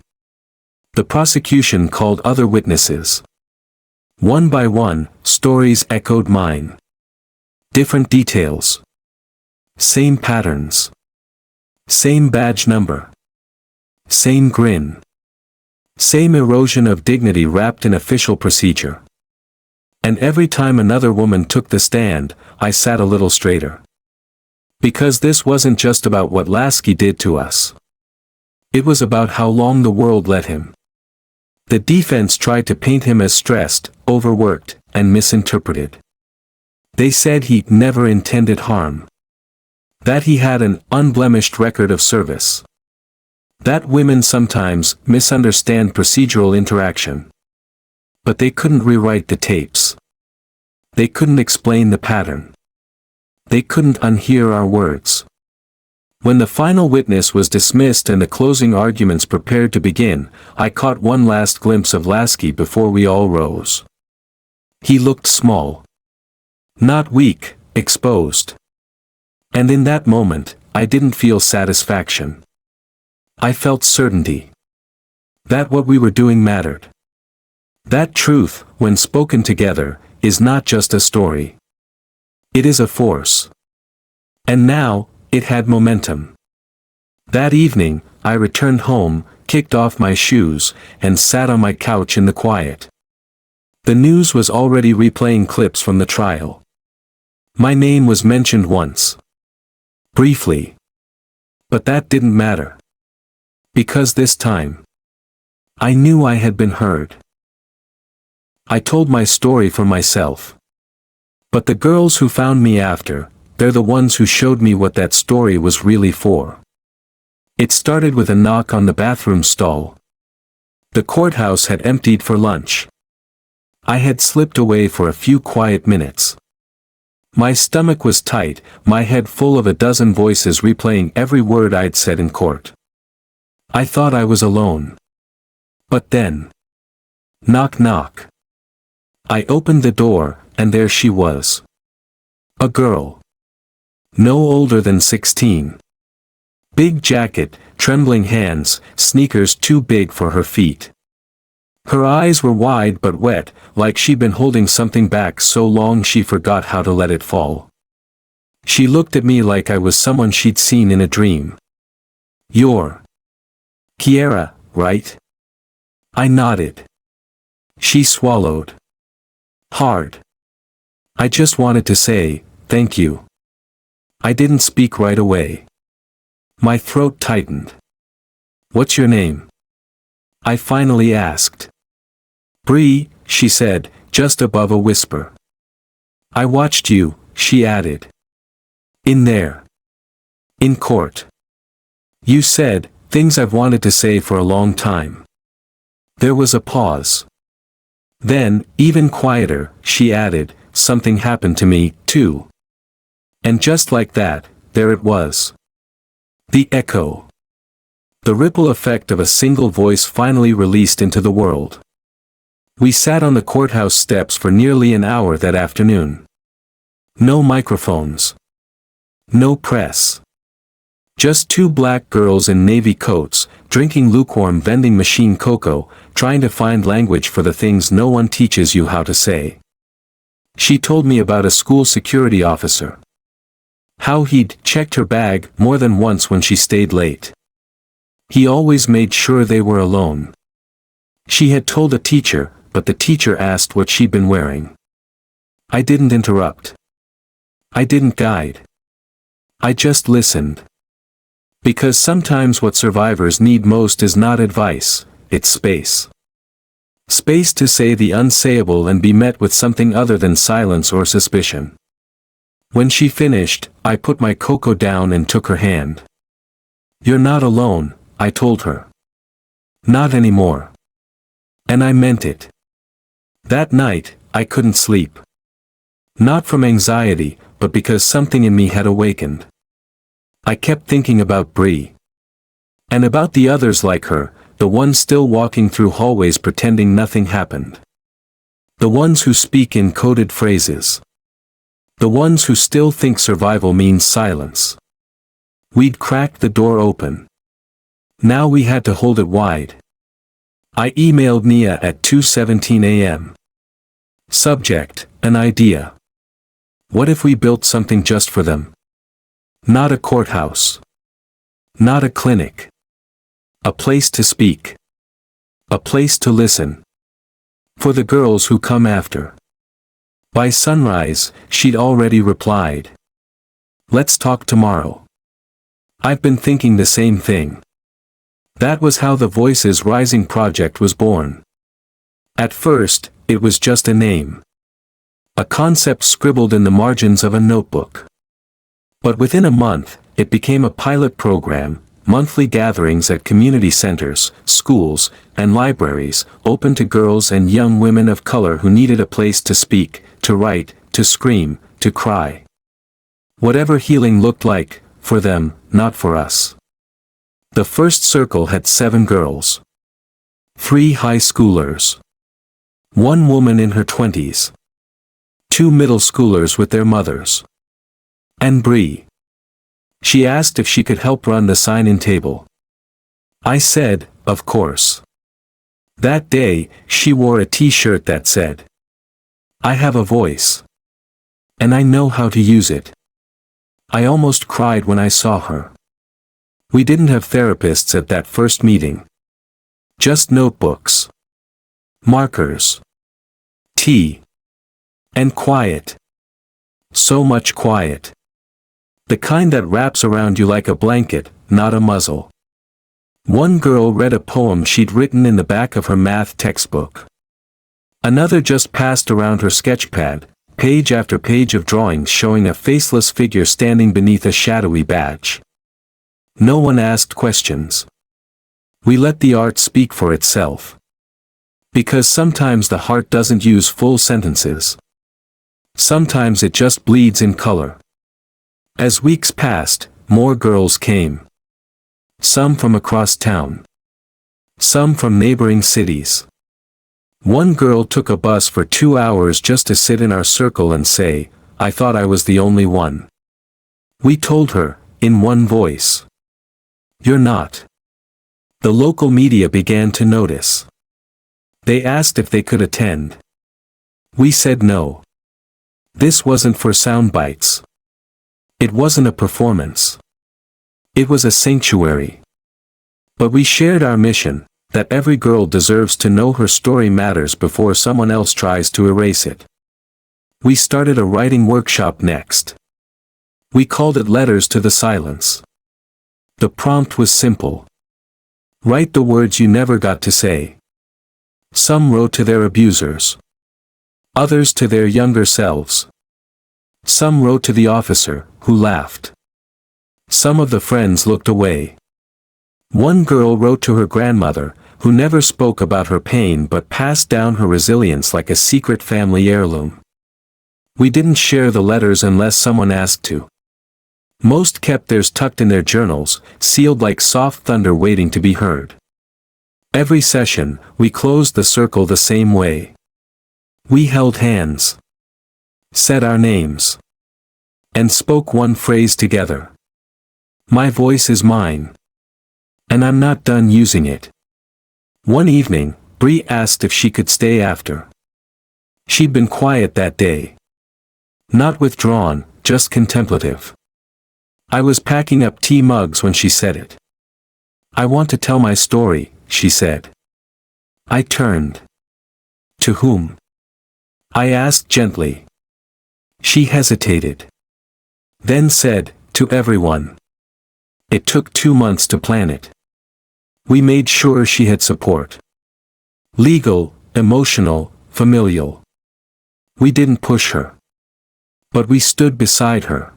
The prosecution called other witnesses. One by one, stories echoed mine. Different details. Same patterns. Same badge number. Same grin. Same erosion of dignity wrapped in official procedure. And every time another woman took the stand, I sat a little straighter. Because this wasn't just about what Lasky did to us. It was about how long the world let him. The defense tried to paint him as stressed, overworked, and misinterpreted. They said he never intended harm. That he had an unblemished record of service. That women sometimes misunderstand procedural interaction. But they couldn't rewrite the tapes. They couldn't explain the pattern. They couldn't unhear our words. When the final witness was dismissed and the closing arguments prepared to begin, I caught one last glimpse of Lasky before we all rose. He looked small. Not weak, exposed. And in that moment, I didn't feel satisfaction. I felt certainty. That what we were doing mattered. That truth, when spoken together, is not just a story. It is a force. And now, it had momentum. That evening, I returned home, kicked off my shoes, and sat on my couch in the quiet. The news was already replaying clips from the trial. My name was mentioned once. Briefly. But that didn't matter. Because this time, I knew I had been heard. I told my story for myself. But the girls who found me after, they're the ones who showed me what that story was really for. It started with a knock on the bathroom stall. The courthouse had emptied for lunch. I had slipped away for a few quiet minutes. My stomach was tight, my head full of a dozen voices replaying every word I'd said in court. I thought I was alone. But then. Knock knock. I opened the door, and there she was. A girl. No older than 16. Big jacket, trembling hands, sneakers too big for her feet. Her eyes were wide but wet, like she'd been holding something back so long she forgot how to let it fall. She looked at me like I was someone she'd seen in a dream. "You're Kiara, right?" I nodded. She swallowed. Hard. I just wanted to say, "Thank you." I didn't speak right away. My throat tightened. "What's your name?" I finally asked. "Bree," she said, just above a whisper. "I watched you," she added. "In there. In court. You said, things I've wanted to say for a long time." There was a pause. Then, even quieter, she added, "Something happened to me, too." And just like that, there it was. The echo. The ripple effect of a single voice finally released into the world. We sat on the courthouse steps for nearly an hour that afternoon. No microphones. No press. Just two black girls in navy coats, drinking lukewarm vending machine cocoa, trying to find language for the things no one teaches you how to say. She told me about a school security officer. How he'd checked her bag more than once when she stayed late. He always made sure they were alone. She had told a teacher, but the teacher asked what she'd been wearing. I didn't interrupt. I didn't guide. I just listened. Because sometimes what survivors need most is not advice, it's space. Space to say the unsayable and be met with something other than silence or suspicion. When she finished, I put my cocoa down and took her hand. "You're not alone," I told her. "Not anymore." And I meant it. That night, I couldn't sleep. Not from anxiety, but because something in me had awakened. I kept thinking about Bree. And about the others like her, the ones still walking through hallways pretending nothing happened. The ones who speak in coded phrases. The ones who still think survival means silence. We'd cracked the door open. Now we had to hold it wide. I emailed Nia at 2:17 a.m. Subject, an idea. What if we built something just for them? Not a courthouse. Not a clinic. A place to speak. A place to listen. For the girls who come after. By sunrise, she'd already replied. Let's talk tomorrow. I've been thinking the same thing. That was how the Voices Rising project was born. At first, it was just a name. A concept scribbled in the margins of a notebook. But within a month, it became a pilot program, monthly gatherings at community centers, schools, and libraries, open to girls and young women of color who needed a place to speak, to write, to scream, to cry. Whatever healing looked like, for them, not for us. The first circle had 7 girls. 3 high schoolers. 1 woman in her 20s. 2 middle schoolers with their mothers. And Bree. She asked if she could help run the sign-in table. I said, of course. That day, she wore a t-shirt that said, "I have a voice. And I know how to use it." I almost cried when I saw her. We didn't have therapists at that first meeting. Just notebooks. Markers. Tea. And quiet. So much quiet. The kind that wraps around you like a blanket, not a muzzle. One girl read a poem she'd written in the back of her math textbook. Another just passed around her sketchpad, page after page of drawings showing a faceless figure standing beneath a shadowy badge. No one asked questions. We let the art speak for itself. Because sometimes the heart doesn't use full sentences. Sometimes it just bleeds in color. As weeks passed, more girls came. Some from across town. Some from neighboring cities. One girl took a bus for 2 hours just to sit in our circle and say, "I thought I was the only one." We told her, in one voice, "You're not." The local media began to notice. They asked if they could attend. We said no. This wasn't for sound bites. It wasn't a performance. It was a sanctuary. But we shared our mission, that every girl deserves to know her story matters before someone else tries to erase it. We started a writing workshop next. We called it Letters to the Silence. The prompt was simple. Write the words you never got to say. Some wrote to their abusers. Others to their younger selves. Some wrote to the officer, who laughed. Some of the friends looked away. One girl wrote to her grandmother, who never spoke about her pain but passed down her resilience like a secret family heirloom. We didn't share the letters unless someone asked to. Most kept theirs tucked in their journals, sealed like soft thunder waiting to be heard. Every session, we closed the circle the same way. We held hands. Said our names. And spoke one phrase together. My voice is mine. And I'm not done using it. One evening, Bree asked if she could stay after. She'd been quiet that day. Not withdrawn, just contemplative. I was packing up tea mugs when she said it. I want to tell my story, she said. I turned. To whom? I asked gently. She hesitated. Then said, to everyone. It took 2 months to plan it. We made sure she had support. Legal, emotional, familial. We didn't push her. But we stood beside her.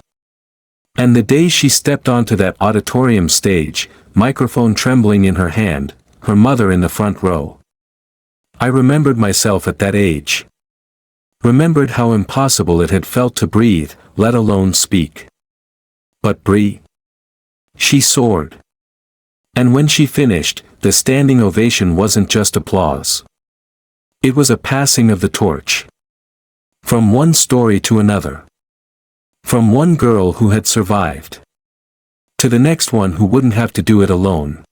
And the day she stepped onto that auditorium stage, microphone trembling in her hand, her mother in the front row. I remembered myself at that age. Remembered how impossible it had felt to breathe, let alone speak. But Bree? She soared. And when she finished, the standing ovation wasn't just applause. It was a passing of the torch. From one story to another. From one girl who had survived. To the next one who wouldn't have to do it alone.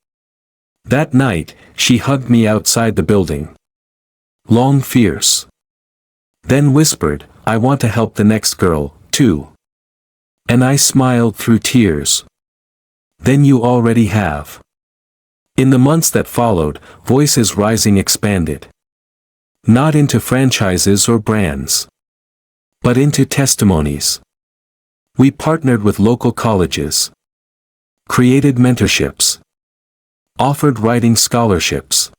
That night, she hugged me outside the building. Long, fierce. Then whispered, I want to help the next girl, too. And I smiled through tears. Then you already have. In the months that followed, Voices Rising expanded. Not into franchises or brands. But into testimonies. We partnered with local colleges, created mentorships, offered writing scholarships,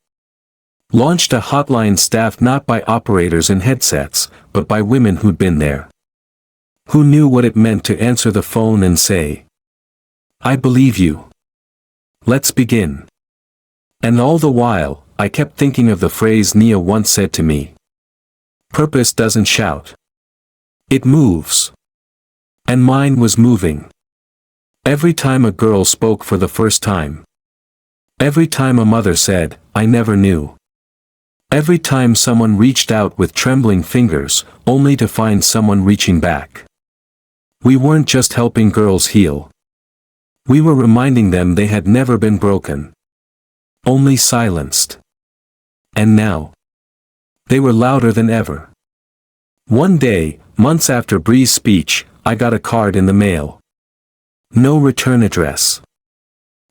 launched a hotline staffed not by operators in headsets, but by women who'd been there, who knew what it meant to answer the phone and say, "I believe you. Let's begin." And all the while, I kept thinking of the phrase Nia once said to me. Purpose doesn't shout. It moves. And mine was moving. Every time a girl spoke for the first time. Every time a mother said, "I never knew." Every time someone reached out with trembling fingers, only to find someone reaching back. We weren't just helping girls heal. We were reminding them they had never been broken. Only silenced. And now, they were louder than ever. One day, months after Bree's speech, I got a card in the mail. No return address.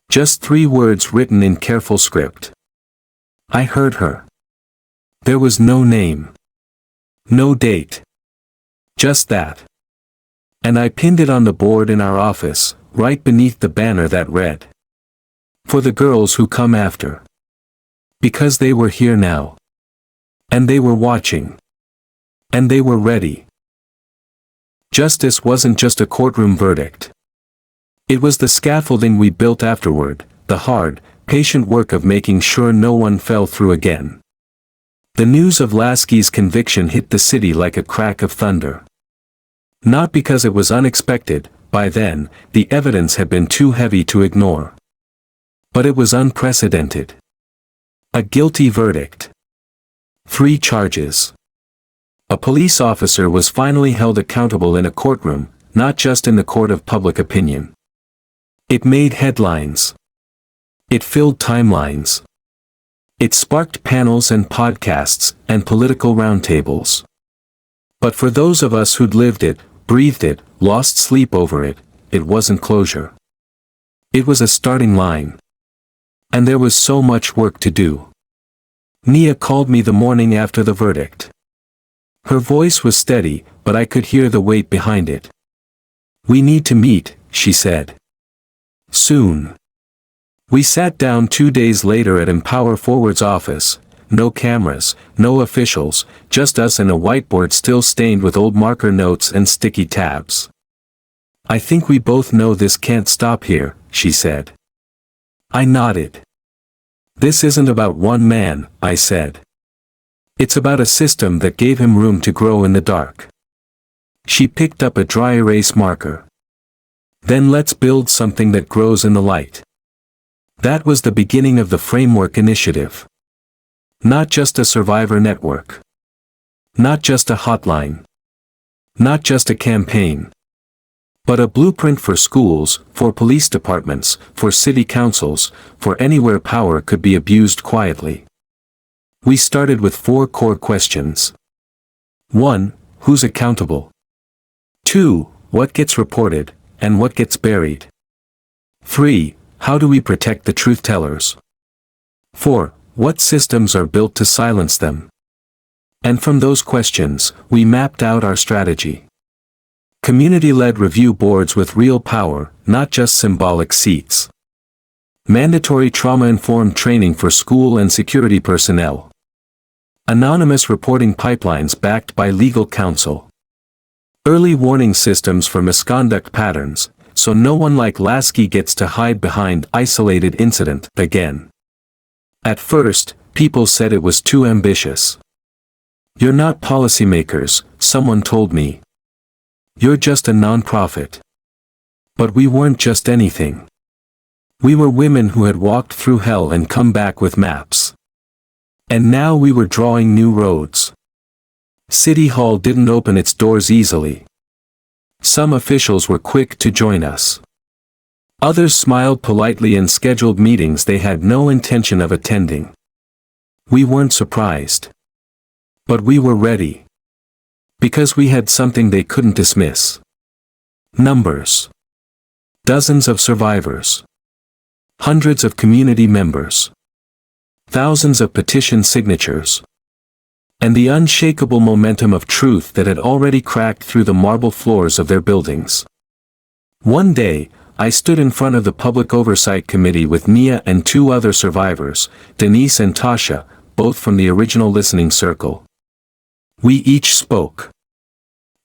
Just 3 words written in careful script. I heard her. There was no name. No date. Just that. And I pinned it on the board in our office, right beneath the banner that read, "For the girls who come after." Because they were here now. And they were watching. And they were ready. Justice wasn't just a courtroom verdict. It was the scaffolding we built afterward, the hard, patient work of making sure no one fell through again. The news of Lasky's conviction hit the city like a crack of thunder. Not because it was unexpected, by then, the evidence had been too heavy to ignore. But it was unprecedented. A guilty verdict. 3 charges. A police officer was finally held accountable in a courtroom, not just in the court of public opinion. It made headlines. It filled timelines. It sparked panels and podcasts and political roundtables. But for those of us who'd lived it, breathed it, lost sleep over it, it wasn't closure. It was a starting line. And there was so much work to do. Nia called me the morning after the verdict. Her voice was steady, but I could hear the weight behind it. "We need to meet," she said. "Soon." We sat down 2 days later at Empower Forward's office, no cameras, no officials, just us and a whiteboard still stained with old marker notes and sticky tabs. "I think we both know this can't stop here," she said. I nodded. "This isn't about one man," I said. "It's about a system that gave him room to grow in the dark." She picked up a dry erase marker. "Then let's build something that grows in the light." That was the beginning of the Framework Initiative. Not just a survivor network. Not just a hotline. Not just a campaign. But a blueprint for schools, for police departments, for city councils, for anywhere power could be abused quietly. We started with 4 core questions. 1. Who's accountable? 2. What gets reported, and what gets buried? 3. How do we protect the truth tellers? 4. What systems are built to silence them? And from those questions, we mapped out our strategy. Community-led review boards with real power, not just symbolic seats. Mandatory trauma-informed training for school and security personnel. Anonymous reporting pipelines backed by legal counsel. Early warning systems for misconduct patterns, so no one like Lasky gets to hide behind isolated incident again. At first, people said it was too ambitious. "You're not policymakers," someone told me. "You're just a nonprofit." But we weren't just anything. We were women who had walked through hell and come back with maps. And now we were drawing new roads. City Hall didn't open its doors easily. Some officials were quick to join us. Others smiled politely and scheduled meetings they had no intention of attending. We weren't surprised. But we were ready. Because we had something they couldn't dismiss. Numbers. Dozens of survivors. Hundreds of community members. Thousands of petition signatures. And the unshakable momentum of truth that had already cracked through the marble floors of their buildings. One day, I stood in front of the Public Oversight Committee with Nia and two other survivors, Denise and Tasha, both from the original listening circle. We each spoke.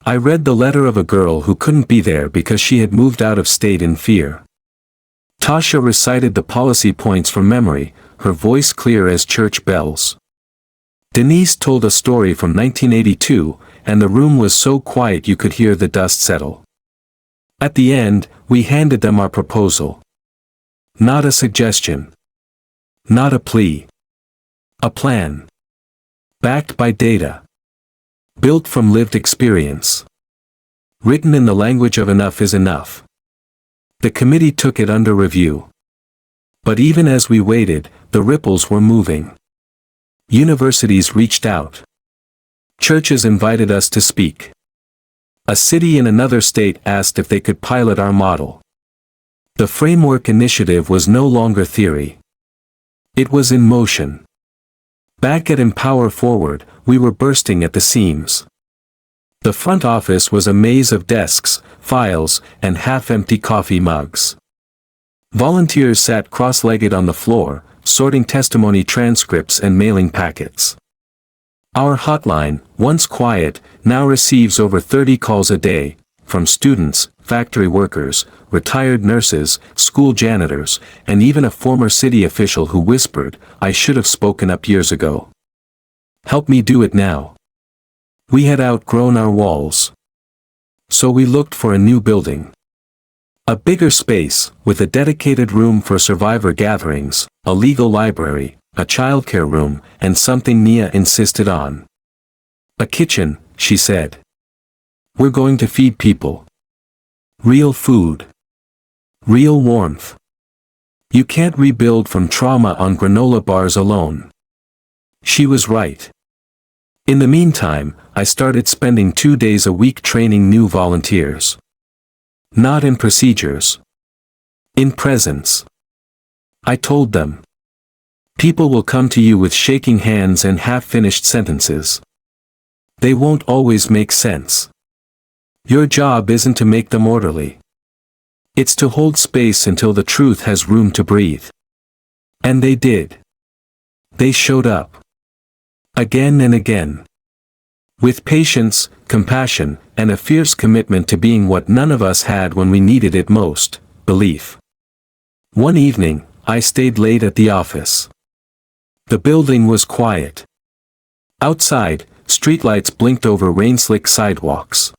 I read the letter of a girl who couldn't be there because she had moved out of state in fear. Tasha recited the policy points from memory, her voice clear as church bells. Denise told a story from 1982, and the room was so quiet you could hear the dust settle. At the end, we handed them our proposal. Not a suggestion. Not a plea. A plan. Backed by data. Built from lived experience. Written in the language of enough is enough. The committee took it under review. But even as we waited, the ripples were moving. Universities reached out. Churches invited us to speak. A city in another state asked if they could pilot our model. The framework initiative was no longer theory. It was in motion. Back at Empower Forward, we were bursting at the seams. The front office was a maze of desks, files, and half-empty coffee mugs. Volunteers sat cross-legged on the floor, sorting testimony transcripts and mailing packets. Our hotline, once quiet, now receives over 30 calls a day, from students, factory workers, retired nurses, school janitors, and even a former city official who whispered, "I should have spoken up years ago. Help me do it now." We had outgrown our walls. So we looked for a new building. A bigger space, with a dedicated room for survivor gatherings, a legal library, a childcare room, and something Nia insisted on. A kitchen, she said. We're going to feed people. Real food. Real warmth. You can't rebuild from trauma on granola bars alone. She was right. In the meantime, I started spending 2 days a week training new volunteers. Not in procedures. In presence. I told them. People will come to you with shaking hands and half-finished sentences. They won't always make sense. Your job isn't to make them orderly. It's to hold space until the truth has room to breathe. And they did. They showed up. Again and again. With patience, compassion, and a fierce commitment to being what none of us had when we needed it most, belief. One evening, I stayed late at the office. The building was quiet. Outside, streetlights blinked over rain-slick sidewalks.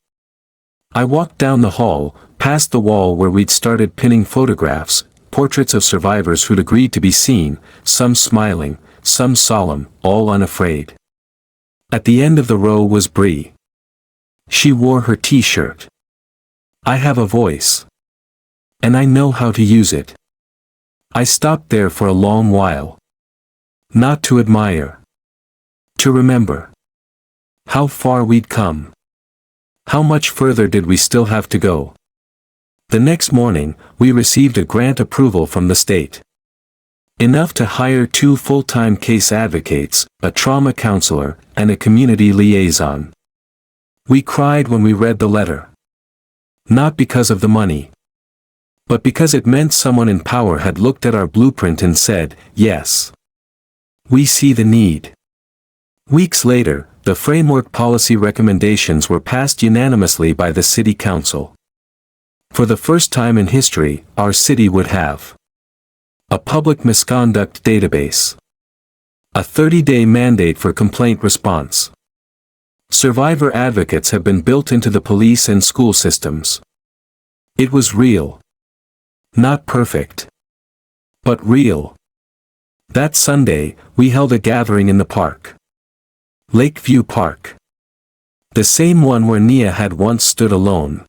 I walked down the hall, past the wall where we'd started pinning photographs, portraits of survivors who'd agreed to be seen, some smiling, some solemn, all unafraid. At the end of the row was Bree. She wore her t-shirt. I have a voice. And I know how to use it. I stopped there for a long while. Not to admire. To remember. How far we'd come. How much further did we still have to go? The next morning, we received a grant approval from the state. Enough to hire 2 full-time case advocates, a trauma counselor, and a community liaison. We cried when we read the letter. Not because of the money. But because it meant someone in power had looked at our blueprint and said, yes. We see the need. Weeks later, the framework policy recommendations were passed unanimously by the city council. For the first time in history, our city would have a public misconduct database. A 30-day mandate for complaint response. Survivor advocates have been built into the police and school systems. It was real. Not perfect. But real. That Sunday, we held a gathering in the park. Lakeview Park. The same one where Nia had once stood alone.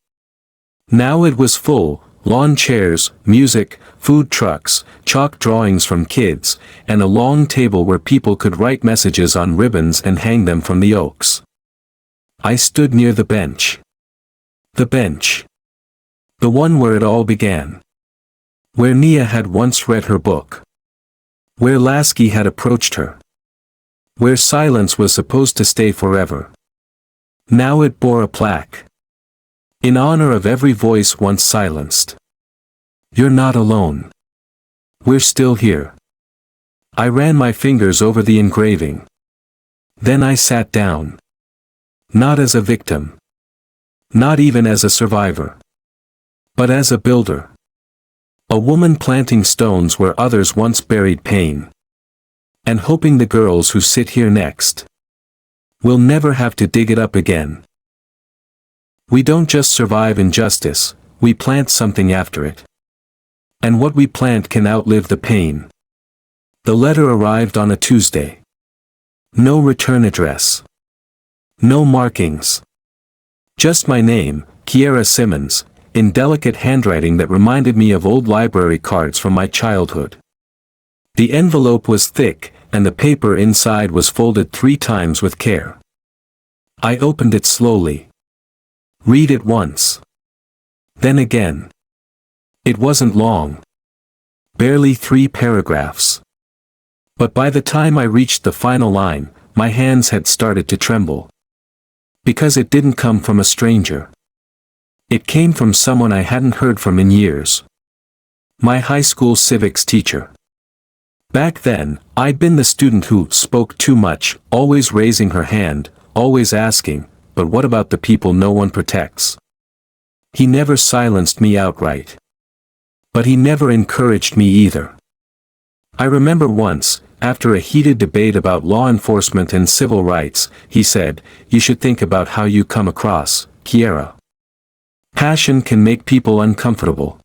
Now it was full, lawn chairs, music, food trucks, chalk drawings from kids, and a long table where people could write messages on ribbons and hang them from the oaks. I stood near the bench. The bench. The one where it all began. Where Nia had once read her book. Where Lasky had approached her. Where silence was supposed to stay forever. Now it bore a plaque. In honor of every voice once silenced. You're not alone. We're still here. I ran my fingers over the engraving. Then I sat down. Not as a victim. Not even as a survivor. But as a builder. A woman planting stones where others once buried pain. And hoping the girls who sit here next will never have to dig it up again. We don't just survive injustice, we plant something after it. And what we plant can outlive the pain. The letter arrived on a Tuesday. No return address. No markings. Just my name, Kiara Simmons, in delicate handwriting that reminded me of old library cards from my childhood. The envelope was thick, and the paper inside was folded 3 times with care. I opened it slowly. Read it once. Then again. It wasn't long. Barely 3 paragraphs. But by the time I reached the final line, my hands had started to tremble. Because it didn't come from a stranger. It came from someone I hadn't heard from in years. My high school civics teacher. Back then, I'd been the student who spoke too much, always raising her hand, always asking, but what about the people no one protects? He never silenced me outright. But he never encouraged me either. I remember once, after a heated debate about law enforcement and civil rights, he said, "You should think about how you come across, Kiara. Passion can make people uncomfortable."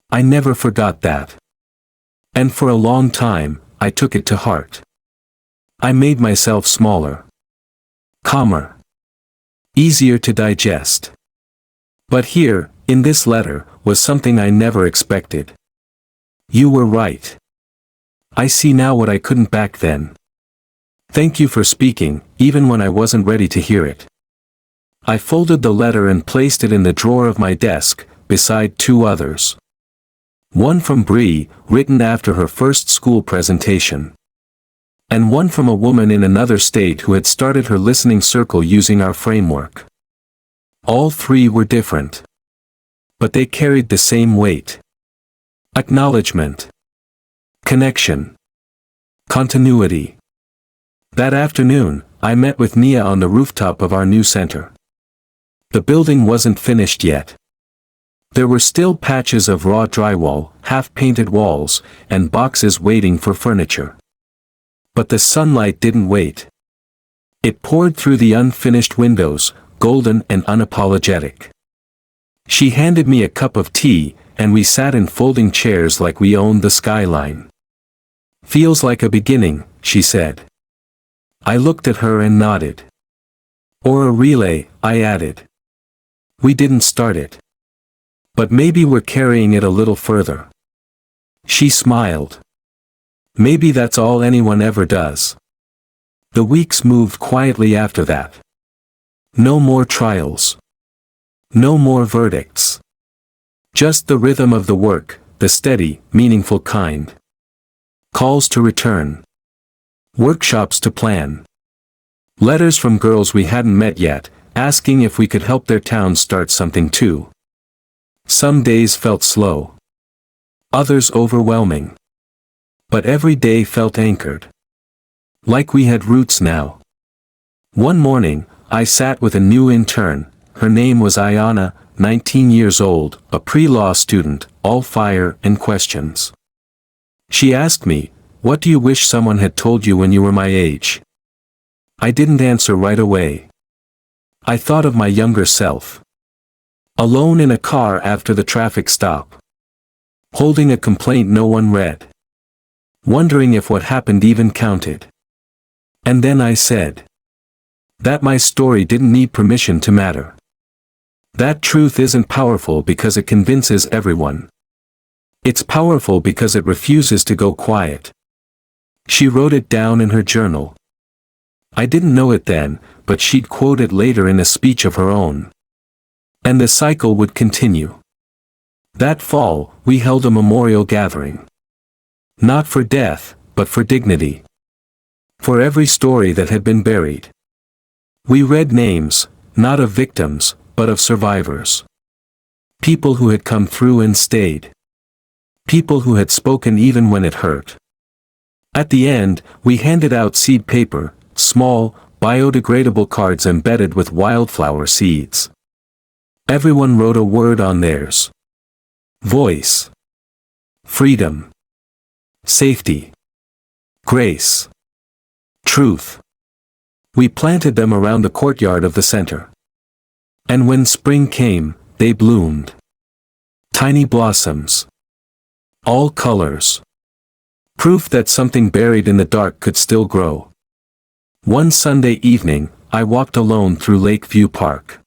I never forgot that. And for a long time, I took it to heart. I made myself smaller. Calmer. Easier to digest. But here, in this letter, was something I never expected. You were right. I see now what I couldn't back then. Thank you for speaking, even when I wasn't ready to hear it. I folded the letter and placed it in the drawer of my desk, beside 2 others. One from Bree, written after her first school presentation. And one from a woman in another state who had started her listening circle using our framework. All 3 were different. But they carried the same weight. Acknowledgement. Connection. Continuity. That afternoon, I met with Nia on the rooftop of our new center. The building wasn't finished yet. There were still patches of raw drywall, half-painted walls, and boxes waiting for furniture. But the sunlight didn't wait. It poured through the unfinished windows, golden and unapologetic. She handed me a cup of tea, and we sat in folding chairs like we owned the skyline. "Feels like a beginning," she said. I looked at her and nodded. "Or a relay," I added. "We didn't start it. But maybe we're carrying it a little further." She smiled. "Maybe that's all anyone ever does." The weeks moved quietly after that. No more trials. No more verdicts. Just the rhythm of the work, the steady, meaningful kind. Calls to return. Workshops to plan. Letters from girls we hadn't met yet, asking if we could help their towns start something too. Some days felt slow. Others overwhelming. But every day felt anchored. Like we had roots now. One morning, I sat with a new intern. Her name was Ayana, 19 years old, a pre-law student, all fire and questions. She asked me, "What do you wish someone had told you when you were my age?" I didn't answer right away. I thought of my younger self. Alone in a car after the traffic stop. Holding a complaint no one read. Wondering if what happened even counted. And then I said that my story didn't need permission to matter. That truth isn't powerful because it convinces everyone. It's powerful because it refuses to go quiet. She wrote it down in her journal. I didn't know it then, but she'd quote it later in a speech of her own. And the cycle would continue. That fall, we held a memorial gathering. Not for death, but for dignity. For every story that had been buried. We read names, not of victims, but of survivors. People who had come through and stayed. People who had spoken even when it hurt. At the end, we handed out seed paper, small, biodegradable cards embedded with wildflower seeds. Everyone wrote a word on theirs. Voice. Freedom. Safety. Grace. Truth. We planted them around the courtyard of the center. And when spring came, they bloomed. Tiny blossoms. All colors. Proof that something buried in the dark could still grow. One Sunday evening, I walked alone through Lakeview Park.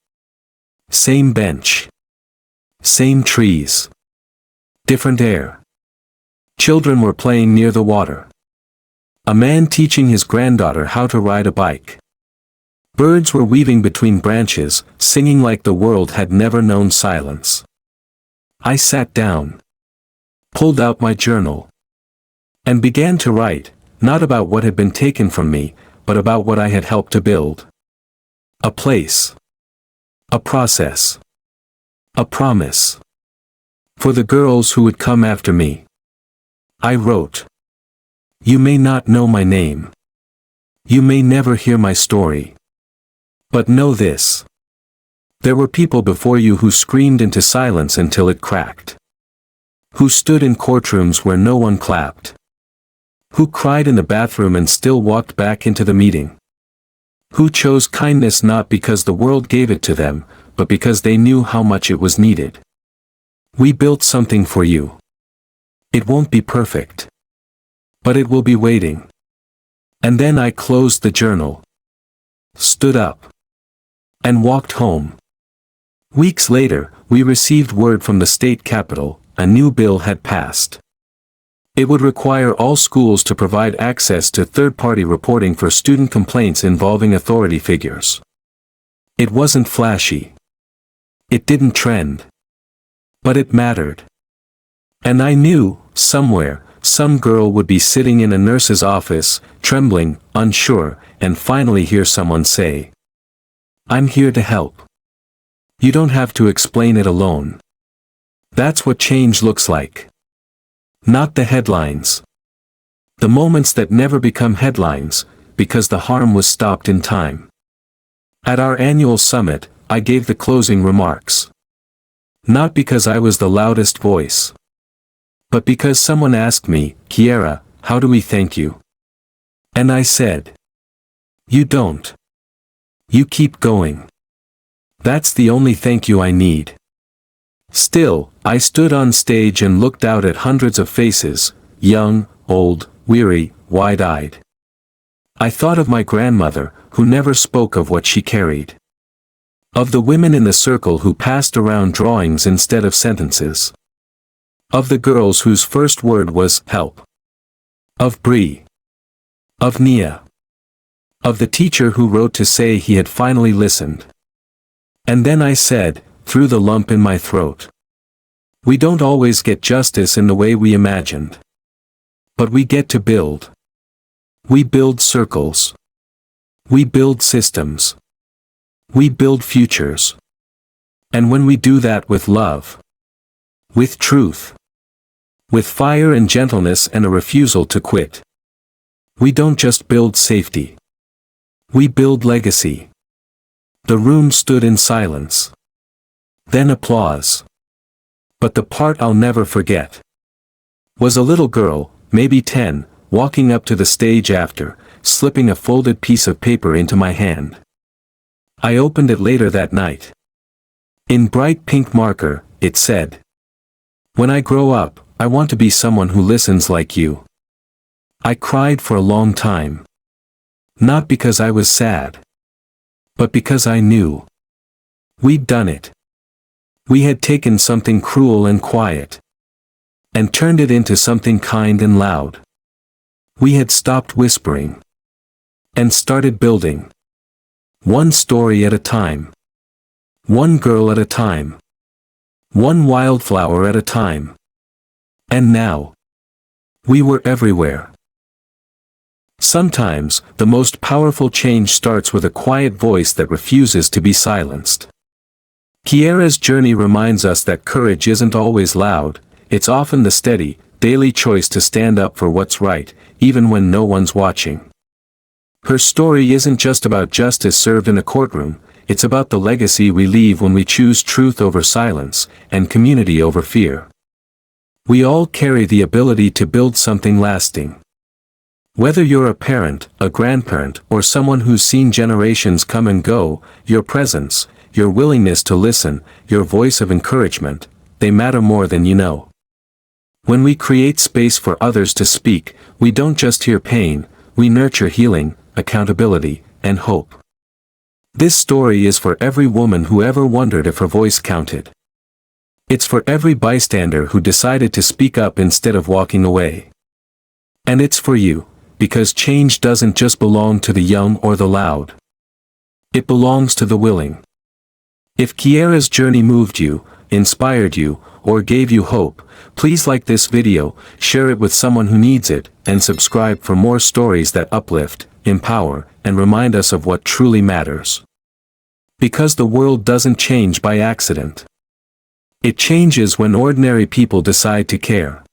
Same bench. Same trees. Different air. Children were playing near the water. A man teaching his granddaughter how to ride a bike. Birds were weaving between branches, singing like the world had never known silence. I sat down. Pulled out my journal. And began to write, not about what had been taken from me, but about what I had helped to build. A place. A process. A promise. For the girls who would come after me. I wrote. You may not know my name. You may never hear my story. But know this. There were people before you who screamed into silence until it cracked. Who stood in courtrooms where no one clapped. Who cried in the bathroom and still walked back into the meeting. Who chose kindness not because the world gave it to them, but because they knew how much it was needed. We built something for you. It won't be perfect. But it will be waiting. And then I closed the journal. Stood up. And walked home. Weeks later, we received word from the state capitol, a new bill had passed. It would require all schools to provide access to third-party reporting for student complaints involving authority figures. It wasn't flashy. It didn't trend. But it mattered. And I knew, somewhere, some girl would be sitting in a nurse's office, trembling, unsure, and finally hear someone say, I'm here to help. You don't have to explain it alone. That's what change looks like. Not the headlines. The moments that never become headlines, because the harm was stopped in time. At our annual summit, I gave the closing remarks. Not because I was the loudest voice. But because someone asked me, Kiara, how do we thank you? And I said, you don't. You keep going. That's the only thank you I need. Still, I stood on stage and looked out at hundreds of faces, young, old, weary, wide-eyed. I thought of my grandmother, who never spoke of what she carried. Of the women in the circle who passed around drawings instead of sentences. Of the girls whose first word was, help. Of Bree. Of Nia. Of the teacher who wrote to say he had finally listened. And then I said, through the lump in my throat. We don't always get justice in the way we imagined. But we get to build. We build circles. We build systems. We build futures. And when we do that with love. With truth. With fire and gentleness and a refusal to quit. We don't just build safety. We build legacy. The room stood in silence. Then applause. But the part I'll never forget was a little girl, maybe 10, walking up to the stage after, slipping a folded piece of paper into my hand. I opened it later that night. In bright pink marker, it said, when I grow up, I want to be someone who listens like you. I cried for a long time. Not because I was sad. But because I knew. We'd done it. We had taken something cruel and quiet. And turned it into something kind and loud. We had stopped whispering. And started building. One story at a time. One girl at a time. One wildflower at a time. And now. We were everywhere. Sometimes, the most powerful change starts with a quiet voice that refuses to be silenced. Kiara's journey reminds us that courage isn't always loud, it's often the steady, daily choice to stand up for what's right, even when no one's watching. Her story isn't just about justice served in a courtroom, it's about the legacy we leave when we choose truth over silence, and community over fear. We all carry the ability to build something lasting. Whether you're a parent, a grandparent, or someone who's seen generations come and go, your presence, your willingness to listen, your voice of encouragement, they matter more than you know. When we create space for others to speak, we don't just hear pain, we nurture healing, accountability, and hope. This story is for every woman who ever wondered if her voice counted. It's for every bystander who decided to speak up instead of walking away. And it's for you, because change doesn't just belong to the young or the loud. It belongs to the willing. If Kiara's journey moved you, inspired you, or gave you hope, please like this video, share it with someone who needs it, and subscribe for more stories that uplift, empower, and remind us of what truly matters. Because the world doesn't change by accident. It changes when ordinary people decide to care.